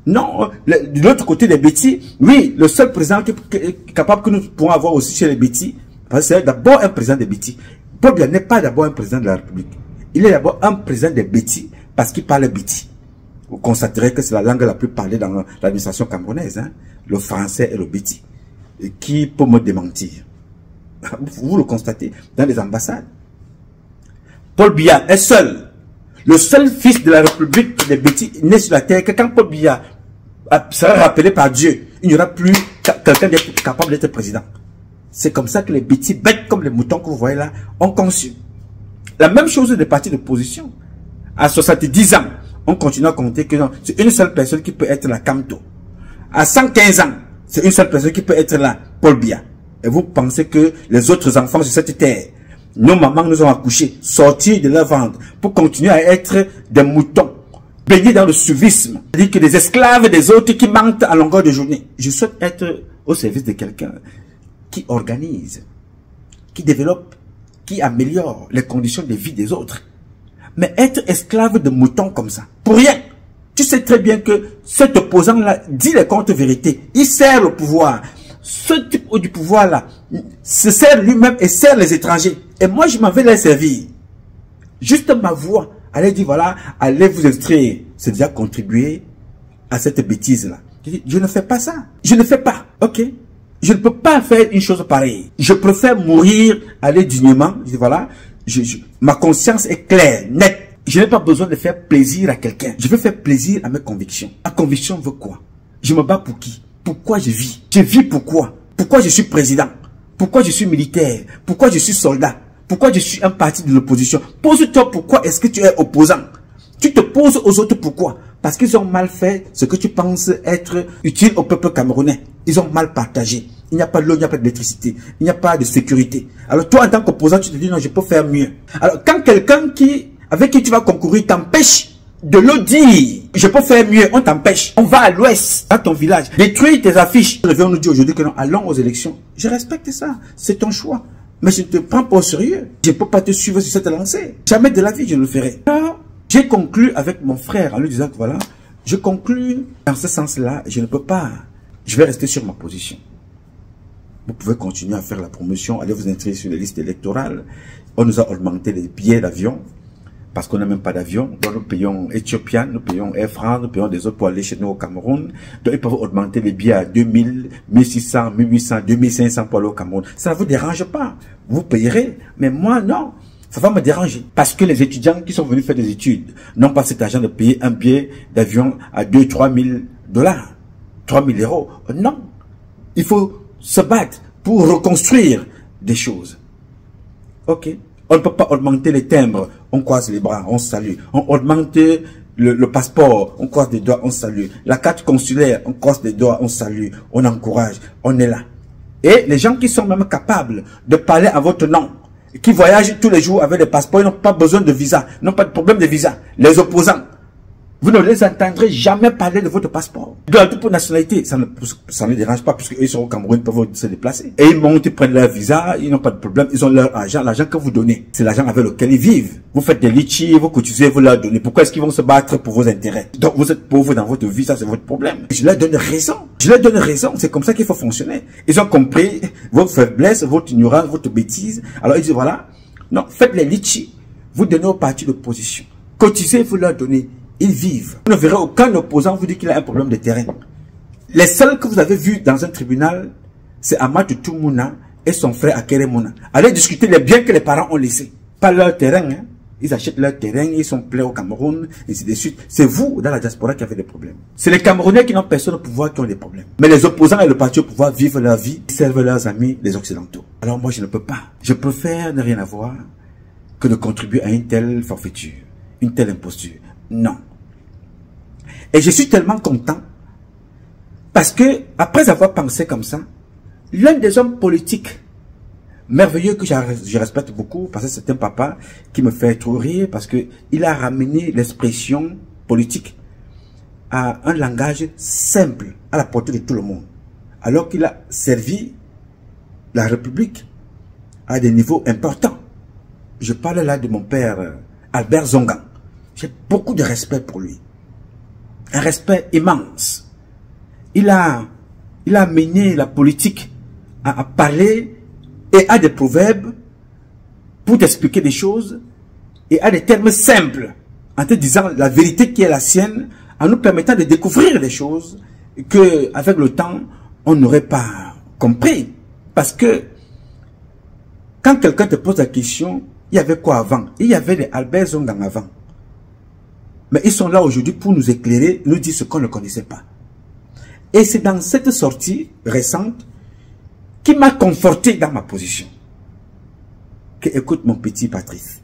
Non, de l'autre côté des bêtis, oui, le seul président qui est capable que nous pourrons avoir aussi chez les bêtis, parce que c'est d'abord un président des bêtis. Paul Biya n'est pas d'abord un président de la République. Il est d'abord un président des bêtis parce qu'il parle bêtis. Vous constaterez que c'est la langue la plus parlée dans l'administration camerounaise, hein, le français et le bêtis. Qui peut me démentir? Vous le constatez dans les ambassades. Paul Biya est seul. Le seul fils de la République des bêtis né sur la terre, que quand Paul Biya sera rappelé par Dieu, il n'y aura plus quelqu'un capable d'être président. C'est comme ça que les bêtis, bêtes comme les moutons que vous voyez là, ont conçu. La même chose des partis d'opposition. À 70 ans, on continue à compter que non, c'est une seule personne qui peut être la Kamto. À 115 ans, c'est une seule personne qui peut être là, Paul Biya. Et vous pensez que les autres enfants sur cette terre, nos mamans nous ont accouchés, sortis de leur ventre, pour continuer à être des moutons, baignés dans le suivisme. C'est-à-dire que des esclaves des autres qui mentent à longueur de journée. Je souhaite être au service de quelqu'un qui organise, qui développe, qui améliore les conditions de vie des autres. Mais être esclave de moutons comme ça, pour rien. Tu sais très bien que cet opposant-là dit les contre-vérités. Il sert le pouvoir. Ce type du pouvoir-là se sert lui-même et sert les étrangers. Et moi, je m'en vais les servir. Juste ma voix. Allez dire, voilà, allez vous inscrire. C'est déjà contribuer à cette bêtise-là. Je ne fais pas ça. Je ne fais pas. Ok. Je ne peux pas faire une chose pareille. Je préfère mourir, aller dignement. Je dis, voilà, ma conscience est claire, nette. Je n'ai pas besoin de faire plaisir à quelqu'un. Je veux faire plaisir à mes convictions. Ma conviction veut quoi? Je me bats pour qui? Pourquoi je vis? Je vis pourquoi? Pourquoi je suis président? Pourquoi je suis militaire? Pourquoi je suis soldat? Pourquoi je suis un parti de l'opposition? Pose-toi pourquoi est-ce que tu es opposant? Tu te poses aux autres pourquoi? Parce qu'ils ont mal fait ce que tu penses être utile au peuple camerounais. Ils ont mal partagé. Il n'y a pas de l'eau, il n'y a pas d'électricité, il n'y a pas de sécurité. Alors toi, en tant qu'opposant, tu te dis non, je peux faire mieux. Alors quand quelqu'un avec qui tu vas concourir t'empêche de le dire, je peux faire mieux, on t'empêche. On va à l'ouest, à ton village, détruire tes affiches. On nous dit aujourd'hui que non, allons aux élections. Je respecte ça, c'est ton choix. Mais je ne te prends pas au sérieux. Je ne peux pas te suivre sur cette lancée. Jamais de la vie, je ne le ferai. Alors, j'ai conclu avec mon frère en lui disant que voilà, je conclus dans ce sens-là, je ne peux pas. Je vais rester sur ma position. Vous pouvez continuer à faire la promotion, allez vous inscrire sur les listes électorales. On nous a augmenté les billets d'avion, parce qu'on n'a même pas d'avion. Donc nous payons Ethiopian, nous payons Air France, nous payons des autres pour aller chez nous au Cameroun. Donc ils peuvent augmenter les billets à 2000, 1600, 1800, 2500 pour aller au Cameroun. Ça ne vous dérange pas. Vous payerez, mais moi non. Ça va me déranger. Parce que les étudiants qui sont venus faire des études n'ont pas cet argent de payer un billet d'avion à 2-3 000 $, 3 000 euros. Non. Il faut se battre pour reconstruire des choses. Ok. On ne peut pas augmenter les timbres. On croise les bras, on salue. On augmente le passeport, on croise les doigts, on salue. La carte consulaire, on croise les doigts, on salue. On encourage. On est là. Et les gens qui sont même capables de parler à votre nom, qui voyagent tous les jours avec des passeports, ils n'ont pas besoin de visa, n'ont pas de problème de visa. Les opposants, vous ne les entendrez jamais parler de votre passeport. De la double nationalité, ça ne les dérange pas, puisqu'ils sont au Cameroun, ils peuvent se déplacer. Et ils montent, ils prennent leur visa, ils n'ont pas de problème, ils ont leur argent. L'argent que vous donnez, c'est l'argent avec lequel ils vivent. Vous faites des litchis, vous cotisez, vous leur donnez. Pourquoi est-ce qu'ils vont se battre pour vos intérêts? Donc vous êtes pauvre dans votre vie, ça c'est votre problème. Je leur donne raison. Je leur donne raison, c'est comme ça qu'il faut fonctionner. Ils ont compris votre faiblesse, votre ignorance, votre bêtise. Alors ils disent voilà, non, faites les litchis, vous donnez aux partis d'opposition. Cotisez, vous leur donnez. Ils vivent. Vous ne verrez aucun opposant vous dire qu'il a un problème de terrain. Les seuls que vous avez vus dans un tribunal, c'est Amadou Toumouna et son frère Akeremouna. Allez discuter les biens que les parents ont laissés. Pas leur terrain. Hein. Ils achètent leur terrain, ils sont pleins au Cameroun, et ainsi de suite. C'est vous, dans la diaspora, qui avez des problèmes. C'est les Camerounais qui n'ont personne au pouvoir qui ont des problèmes. Mais les opposants et le parti au pouvoir vivent leur vie, ils servent leurs amis, les Occidentaux. Alors moi, je ne peux pas. Je préfère ne rien avoir que de contribuer à une telle forfaiture, une telle imposture. Non. Et je suis tellement content parce que, après avoir pensé comme ça, l'un des hommes politiques merveilleux que je respecte beaucoup, parce que c'est un papa qui me fait trop rire, parce que il a ramené l'expression politique à un langage simple, à la portée de tout le monde. Alors qu'il a servi la République à des niveaux importants. Je parle là de mon père Albert Zongan. J'ai beaucoup de respect pour lui. Un respect immense. Il a mené la politique à parler et à des proverbes pour t'expliquer des choses et à des termes simples en te disant la vérité qui est la sienne, en nous permettant de découvrir des choses que avec le temps on n'aurait pas compris. Parce que quand quelqu'un te pose la question, il y avait quoi avant? Il y avait des Albert Zongan avant. Mais ils sont là aujourd'hui pour nous éclairer, nous dire ce qu'on ne connaissait pas. Et c'est dans cette sortie récente qui m'a conforté dans ma position. Que écoute mon petit Patrice,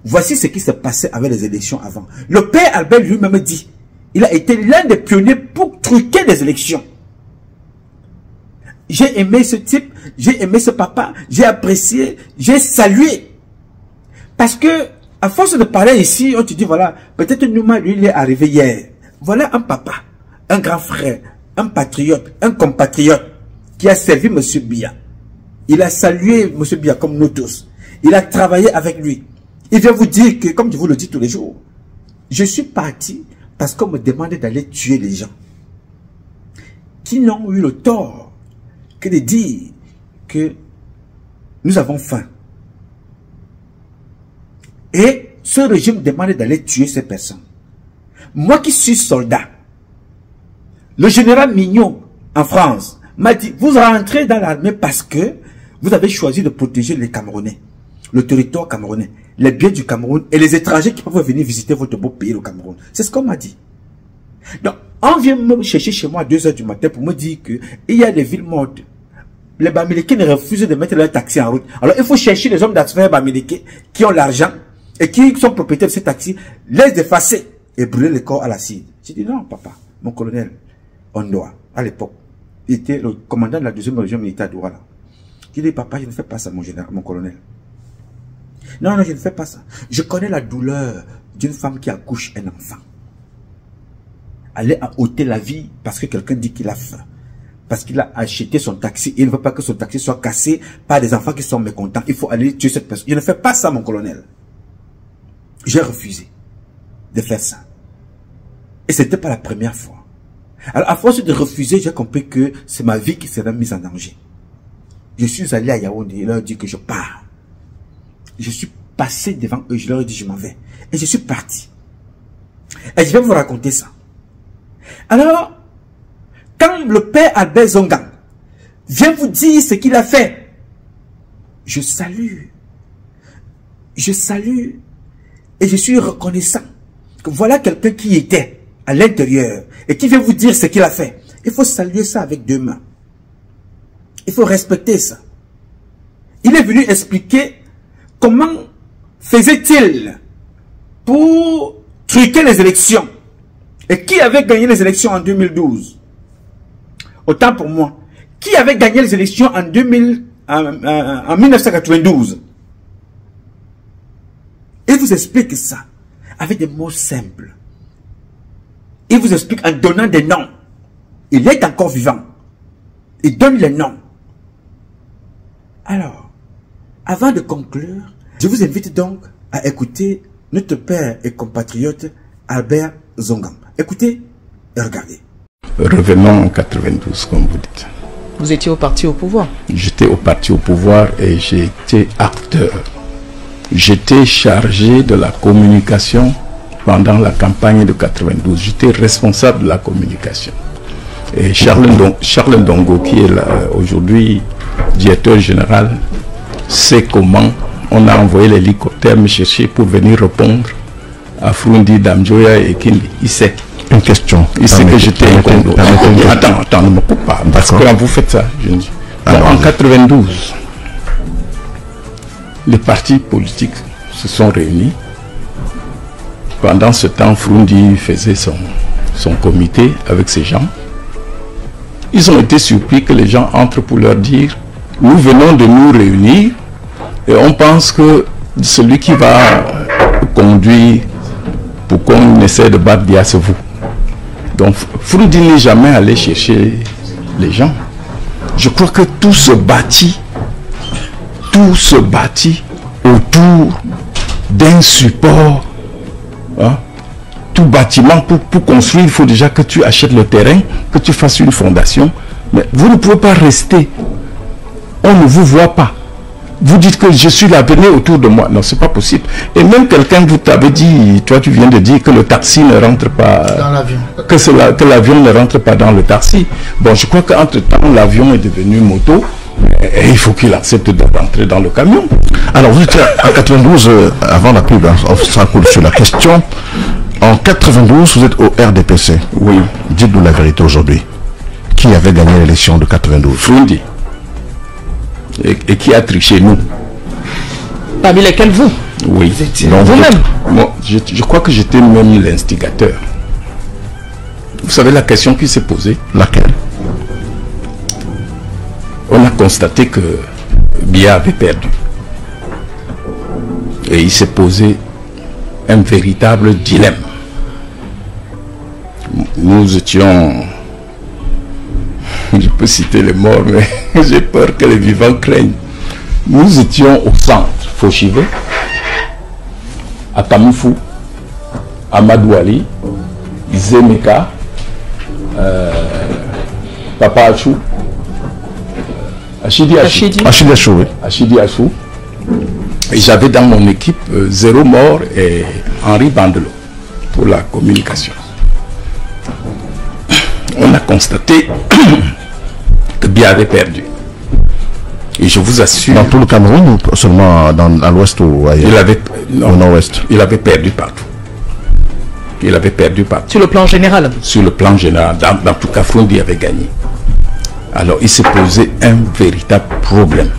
voici ce qui s'est passé avec les élections avant. Le père Albert lui-même dit, il a été l'un des pionniers pour truquer les élections. J'ai aimé ce type, j'ai aimé ce papa, j'ai apprécié, j'ai salué. Parce que, à force de parler ici, on te dit, voilà, peut-être Nouma, lui, il est arrivé hier. Voilà un papa, un grand frère, un patriote, un compatriote qui a servi M. Biya. Il a salué M. Biya comme nous tous. Il a travaillé avec lui. Il vient vous dire que, comme je vous le dis tous les jours, je suis parti parce qu'on me demandait d'aller tuer les gens qui n'ont eu le tort que de dire que nous avons faim. Et ce régime demandait d'aller tuer ces personnes. Moi qui suis soldat, le général Mignot en France m'a dit, vous rentrez dans l'armée parce que vous avez choisi de protéger les Camerounais, le territoire camerounais, les biens du Cameroun et les étrangers qui peuvent venir visiter votre beau pays, le Cameroun. C'est ce qu'on m'a dit. Donc, on vient me chercher chez moi à 2 h du matin pour me dire qu'il y a des villes mortes. Les Bamileke refusent de mettre leur taxi en route. Alors, il faut chercher les hommes d'affaires Bamileke qui ont l'argent et qui sont propriétaires de ces taxis, les effacer et brûler le corps à l'acide. J'ai dit non, papa, mon colonel Ondoa, à l'époque, il était le commandant de la 2e région militaire de Douala. J'ai dit, papa, je ne fais pas ça, mon colonel. Non, non, je ne fais pas ça. Je connais la douleur d'une femme qui accouche un enfant. Aller à ôter la vie parce que quelqu'un dit qu'il a faim. Parce qu'il a acheté son taxi et il ne veut pas que son taxi soit cassé par des enfants qui sont mécontents. Il faut aller tuer cette personne. Je ne fais pas ça, mon colonel. J'ai refusé de faire ça. Et ce n'était pas la première fois. Alors, à force de refuser, j'ai compris que c'est ma vie qui serait mise en danger. Je suis allé à Yaoundé et leur ai dit que je pars. Je suis passé devant eux, je leur ai dit je m'en vais. Et je suis parti. Et je vais vous raconter ça. Alors, quand le père Albert Zongang vient vous dire ce qu'il a fait, je salue. Je salue. Et je suis reconnaissant que voilà quelqu'un qui était à l'intérieur et qui vient vous dire ce qu'il a fait. Il faut saluer ça avec 2 mains. Il faut respecter ça. Il est venu expliquer comment faisait-il pour truquer les élections. Et qui avait gagné les élections en 2012? Autant pour moi. Qui avait gagné les élections en 1992? Il vous explique ça avec des mots simples. Il vous explique en donnant des noms. Il est encore vivant. Il donne les noms. Alors, avant de conclure, je vous invite donc à écouter notre père et compatriote Albert Zongang. Écoutez et regardez. Revenons en 92, comme vous dites. Vous étiez au parti au pouvoir? J'étais au parti au pouvoir et j'étais acteur. J'étais chargé de la communication pendant la campagne de 92. J'étais responsable de la communication. Et Charles Ndongo, qui est aujourd'hui directeur général, sait comment on a envoyé l'hélicoptère me chercher pour venir répondre à Frundi, Damjoya et Kindi. Il sait. Une question. Il sait que j'étais incondo. Attends, ne me coupe pas. Parce que quand vous faites ça, je dis. En 92, les partis politiques se sont réunis. Pendant ce temps, Frundi faisait son comité avec ces gens. Ils ont été surpris que les gens entrent pour leur dire « Nous venons de nous réunir et on pense que celui qui va conduire pour qu'on essaie de battre Dia, c'est vous. » Donc, Frundi n'est jamais allé chercher les gens. Je crois que tout se bâtit autour d'un support. Hein? Tout bâtiment, pour construire, il faut déjà que tu achètes le terrain, que tu fasses une fondation. Mais vous ne pouvez pas rester. On ne vous voit pas. Vous dites que je suis là, venez autour de moi. Non, c'est pas possible. Et même quelqu'un vous t'avait dit, toi tu viens de dire que le taxi ne rentre pas dans l'avion. Que l'avion ne rentre pas dans le taxi. Bon, je crois qu'entre-temps, l'avion est devenu moto. Et il faut qu'il accepte de rentrer dans le camion. Alors vous étiez en 92, avant la pub, ça coule sur la question. En 92, vous êtes au RDPC. Oui. Dites-nous la vérité aujourd'hui. Qui avait gagné l'élection de 92? Frundi. Et qui a triché, nous? Parmi lesquels vous? Oui. Vous-même? Moi, je crois que j'étais même l'instigateur. Vous savez la question qui s'est posée? Laquelle? On a constaté que Biya avait perdu. Et il s'est posé un véritable dilemme. Nous étions... Je peux citer les morts, mais j'ai peur que les vivants craignent. Nous étions au centre, Foshivé, à Kamifou, à Madouali, Zemeka, Papa Achou, Achidi Achou. Et j'avais dans mon équipe 0 mort et Henri Bandelo pour la communication. On a constaté que Biya avait perdu. Et je vous assure... Dans tout le Cameroun ou seulement à l'ouest ou ailleurs? Au nord-ouest. Il avait perdu partout. Il avait perdu partout. Sur le plan général? Sur le plan général. Dans tout cas, Frundi avait gagné. Alors il s'est posé un véritable problème.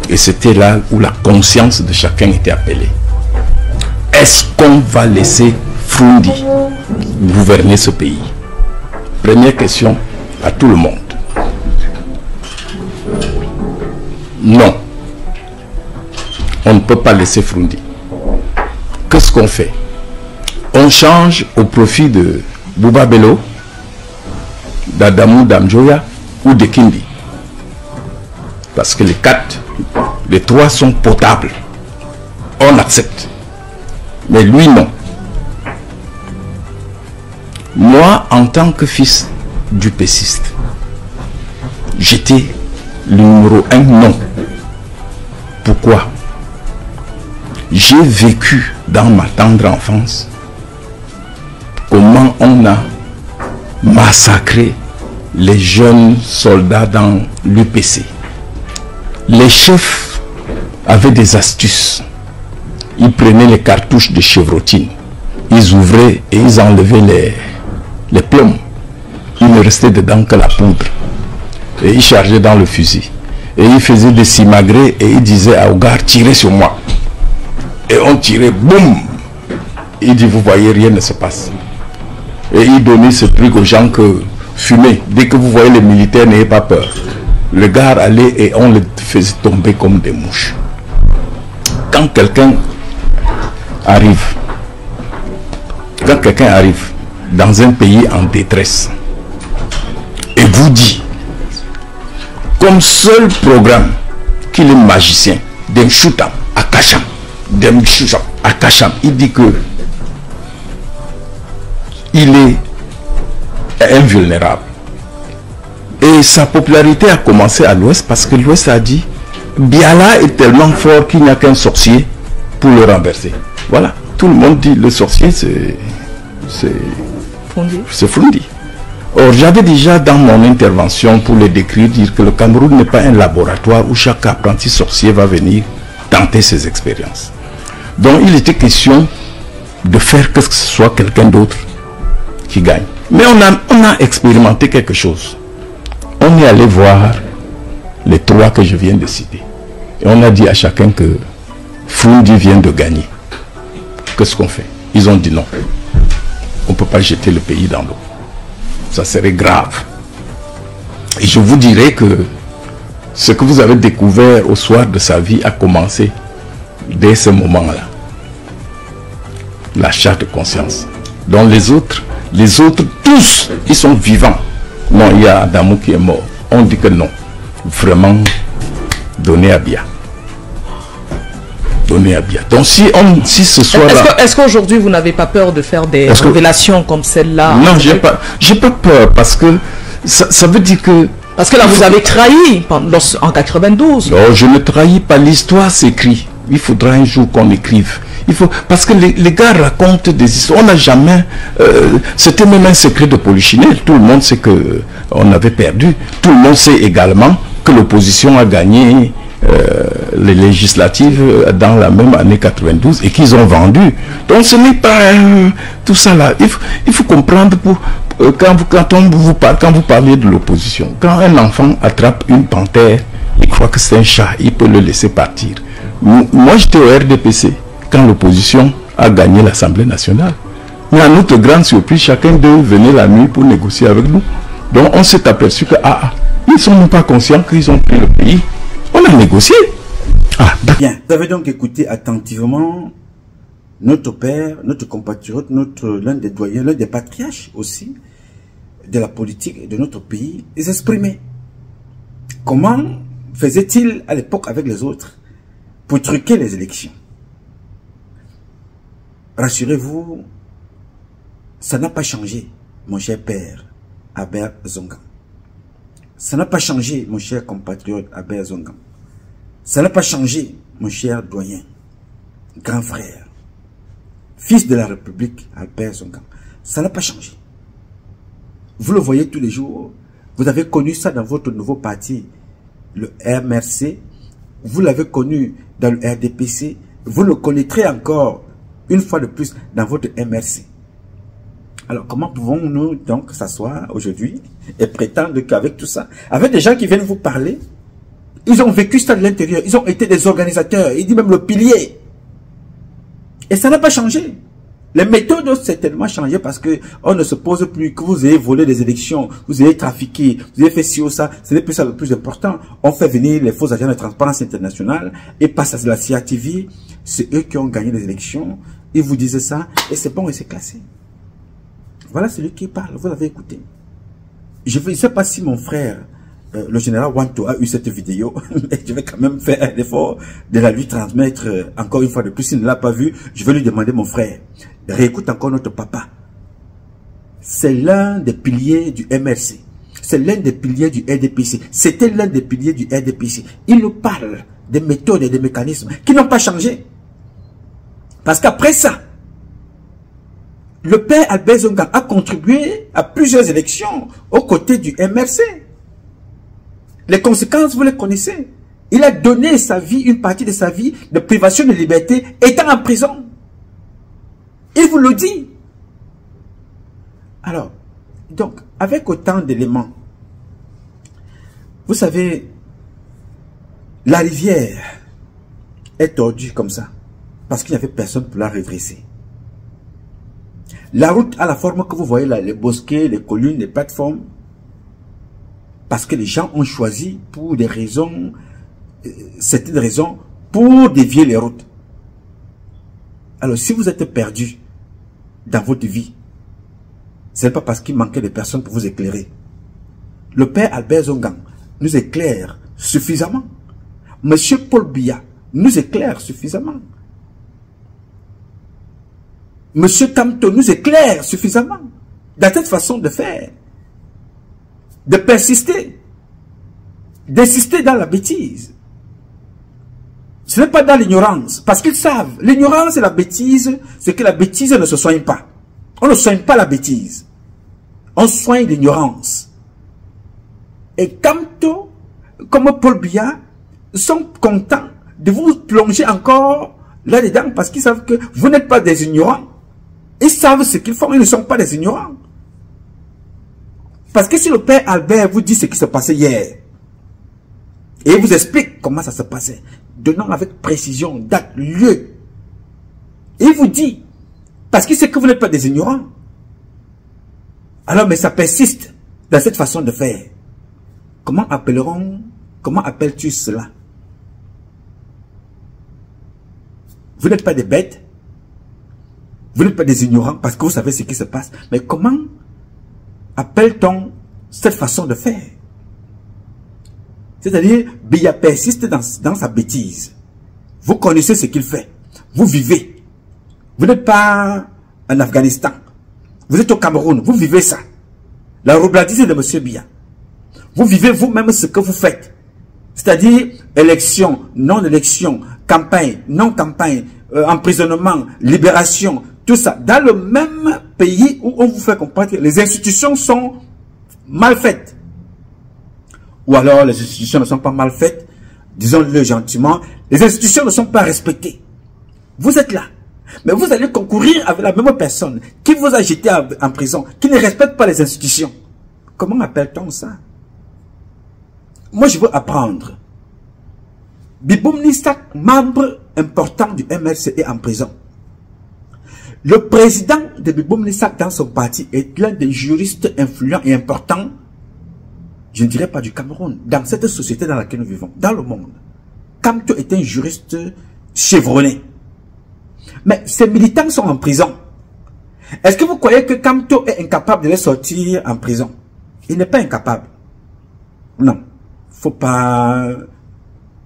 Et c'était là où la conscience de chacun était appelée. est-ce qu'on va laisser Frundi gouverner ce pays? Première question à tout le monde. Non. On ne peut pas laisser Frundi. Qu'est-ce qu'on fait? On change au profit de Bouba Bello, d'Adamou Damjoya ou de Kindi. Parce que les trois sont potables. On accepte. Mais lui, non. Moi, en tant que fils du péciste, j'étais le numéro 1 non. Pourquoi? J'ai vécu dans ma tendre enfance comment on a massacré les jeunes soldats dans l'UPC. Les chefs avaient des astuces. Ils prenaient les cartouches de chevrotine, ils ouvraient et ils enlevaient les plombs. Il ne restait dedans que la poudre. Et ils chargeaient dans le fusil. Et ils faisaient des simagrées et ils disaient à Ogar, tirez sur moi. Et on tirait, boum. Il dit, vous voyez, rien ne se passe. Et il donnait ce truc aux gens que fumez. Dès que vous voyez les militaires, n'ayez pas peur. Le gars allait et on les faisait tomber comme des mouches. Quand quelqu'un arrive dans un pays en détresse et vous dit comme seul programme qu'il est magicien d'un Choutam à Kacham, il dit que il est invulnérable. Et sa popularité a commencé à l'Ouest parce que l'Ouest a dit Biala est tellement fort qu'il n'y a qu'un sorcier pour le renverser. Voilà, tout le monde dit le sorcier c'est Frundi. Or, j'avais déjà dans mon intervention pour le décrire, dire que le Cameroun n'est pas un laboratoire où chaque apprenti sorcier va venir tenter ses expériences. Donc, il était question de faire que ce soit quelqu'un d'autre qui gagne. Mais on a expérimenté quelque chose. On est allé voir les trois que je viens de citer. Et on a dit à chacun que Frundi vient de gagner. Qu'est-ce qu'on fait? Ils ont dit non. On ne peut pas jeter le pays dans l'eau. Ça serait grave. Et je vous dirais que ce que vous avez découvert au soir de sa vie a commencé dès ce moment-là. L'achat de conscience. Donc les autres, tous, ils sont vivants. Non, il y a Adamou qui est mort. On dit que non. Vraiment, donner à Bia. Donner à Bia. Donc si ce soir-là... Est-ce qu'aujourd'hui vous n'avez pas peur de faire des révélations comme celle-là? Non, j'ai pas peur parce que ça veut dire que... Parce que là vous avez trahi en 92. Non, je ne trahis pas. L'histoire s'écrit. Il faudra un jour qu'on écrive. Parce que les gars racontent des histoires. On n'a jamais... c'était même un secret de Polichinelle. Tout le monde sait qu'on avait perdu. Tout le monde sait également que l'opposition a gagné les législatives dans la même année 92 et qu'ils ont vendu. Donc ce n'est pas tout ça là. Il faut comprendre quand vous parlez de l'opposition. Quand un enfant attrape une panthère, il croit que c'est un chat, il peut le laisser partir. Moi j'étais au RDPC quand l'opposition a gagné l'Assemblée nationale. Mais à notre grande surprise, chacun d'eux venait la nuit pour négocier avec nous. Donc on s'est aperçu que ils ne sont même pas conscients qu'ils ont pris le pays. On a négocié. Bien, vous avez donc écouté attentivement notre père, notre compatriote, l'un des doyens, l'un des patriarches aussi de la politique de notre pays, s'exprimer. Comment faisait-il à l'époque avec les autres pour truquer les élections? Rassurez-vous, ça n'a pas changé, mon cher père, Albert Zongan. Ça n'a pas changé, mon cher compatriote, Albert Zongan. Ça n'a pas changé, mon cher doyen, grand frère, fils de la République, Albert Zongan. Ça n'a pas changé. Vous le voyez tous les jours. Vous avez connu ça dans votre nouveau parti, le MRC. Vous l'avez connu dans le RDPC. Vous le connaîtrez encore une fois de plus dans votre MRC. Alors, comment pouvons-nous donc s'asseoir aujourd'hui et prétendre qu'avec tout ça, avec des gens qui viennent vous parler, ils ont vécu ça de l'intérieur, ils ont été des organisateurs, il dit même le pilier. Et ça n'a pas changé. Les méthodes ont certainement changé parce que on ne se pose plus que vous ayez volé des élections, vous ayez trafiqué, vous ayez fait ci ou ça. Ce n'est plus ça le plus important. On fait venir les faux agents de Transparence Internationale et passe à la CIATV. C'est eux qui ont gagné les élections. Ils vous disent ça et c'est bon et c'est classé. Voilà celui qui parle. Vous l'avez écouté. Je ne sais pas si mon frère, le général Wanto, a eu cette vidéo. Mais je vais quand même faire l'effort de la lui transmettre encore une fois de plus. S'il ne l'a pas vu, je vais lui demander, mon frère, réécoute encore notre papa. C'est l'un des piliers du MRC. C'est l'un des piliers du RDPC. C'était l'un des piliers du RDPC. Il nous parle des méthodes et des mécanismes qui n'ont pas changé. Parce qu'après ça, le père Albert Zongang a contribué à plusieurs élections aux côtés du MRC. Les conséquences, vous les connaissez. Il a donné sa vie, une partie de sa vie, de privation de liberté, étant en prison. Il vous le dit. Alors, donc, avec autant d'éléments, vous savez, la rivière est tordue comme ça, parce qu'il n'y avait personne pour la redresser. La route a la forme que vous voyez là, les bosquets, les collines, les plateformes, parce que les gens ont choisi pour des raisons, certaines raisons, pour dévier les routes. Alors, si vous êtes perdu dans votre vie, ce n'est pas parce qu'il manquait de personnes pour vous éclairer. Le père Albert Zongang nous éclaire suffisamment. Monsieur Paul Biya nous éclaire suffisamment. Monsieur Kamto nous éclaire suffisamment dans cette façon de faire, de persister, d'insister dans la bêtise. Ce n'est pas dans l'ignorance, parce qu'ils savent, l'ignorance et la bêtise, c'est que la bêtise ne se soigne pas. On ne soigne pas la bêtise, on soigne l'ignorance. Et Kamto, comme Paul Biya, sont contents de vous plonger encore là-dedans, parce qu'ils savent que vous n'êtes pas des ignorants. Ils savent ce qu'ils font, ils ne sont pas des ignorants. Parce que si le père Albert vous dit ce qui se passait hier, et il vous explique comment ça se passait, donnant avec précision, date, lieu, et il vous dit, parce qu'il sait que vous n'êtes pas des ignorants, alors mais ça persiste dans cette façon de faire. Comment appelles-tu cela? Vous n'êtes pas des bêtes, vous n'êtes pas des ignorants parce que vous savez ce qui se passe. Mais comment appelle-t-on cette façon de faire? C'est-à-dire, Biya persiste dans sa bêtise. Vous connaissez ce qu'il fait. Vous vivez. Vous n'êtes pas en Afghanistan. Vous êtes au Cameroun. Vous vivez ça. La roubladise de M. Biya. Vous vivez vous-même ce que vous faites. C'est-à-dire, élection, non-élection, campagne, non-campagne, emprisonnement, libération, tout ça, dans le même pays où on vous fait comprendre que les institutions sont mal faites. Ou alors les institutions ne sont pas mal faites, disons-le gentiment, les institutions ne sont pas respectées. Vous êtes là, mais vous allez concourir avec la même personne qui vous a jeté en prison, qui ne respecte pas les institutions. Comment appelle-t-on ça? Moi je veux apprendre. Biboum Nissak, membre important du MRC, est en prison. Le président de Biboum Nissak dans son parti est l'un des juristes influents et importants, je ne dirais pas du Cameroun, dans cette société dans laquelle nous vivons, dans le monde. Kamto est un juriste chevronné. Mais ces militants sont en prison. Est-ce que vous croyez que Kamto est incapable de les sortir en prison? Il n'est pas incapable. Non. Il ne faut pas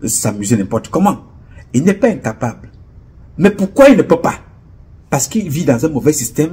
s'amuser n'importe comment. Il n'est pas incapable. Mais pourquoi il ne peut pas? Parce qu'il vit dans un mauvais système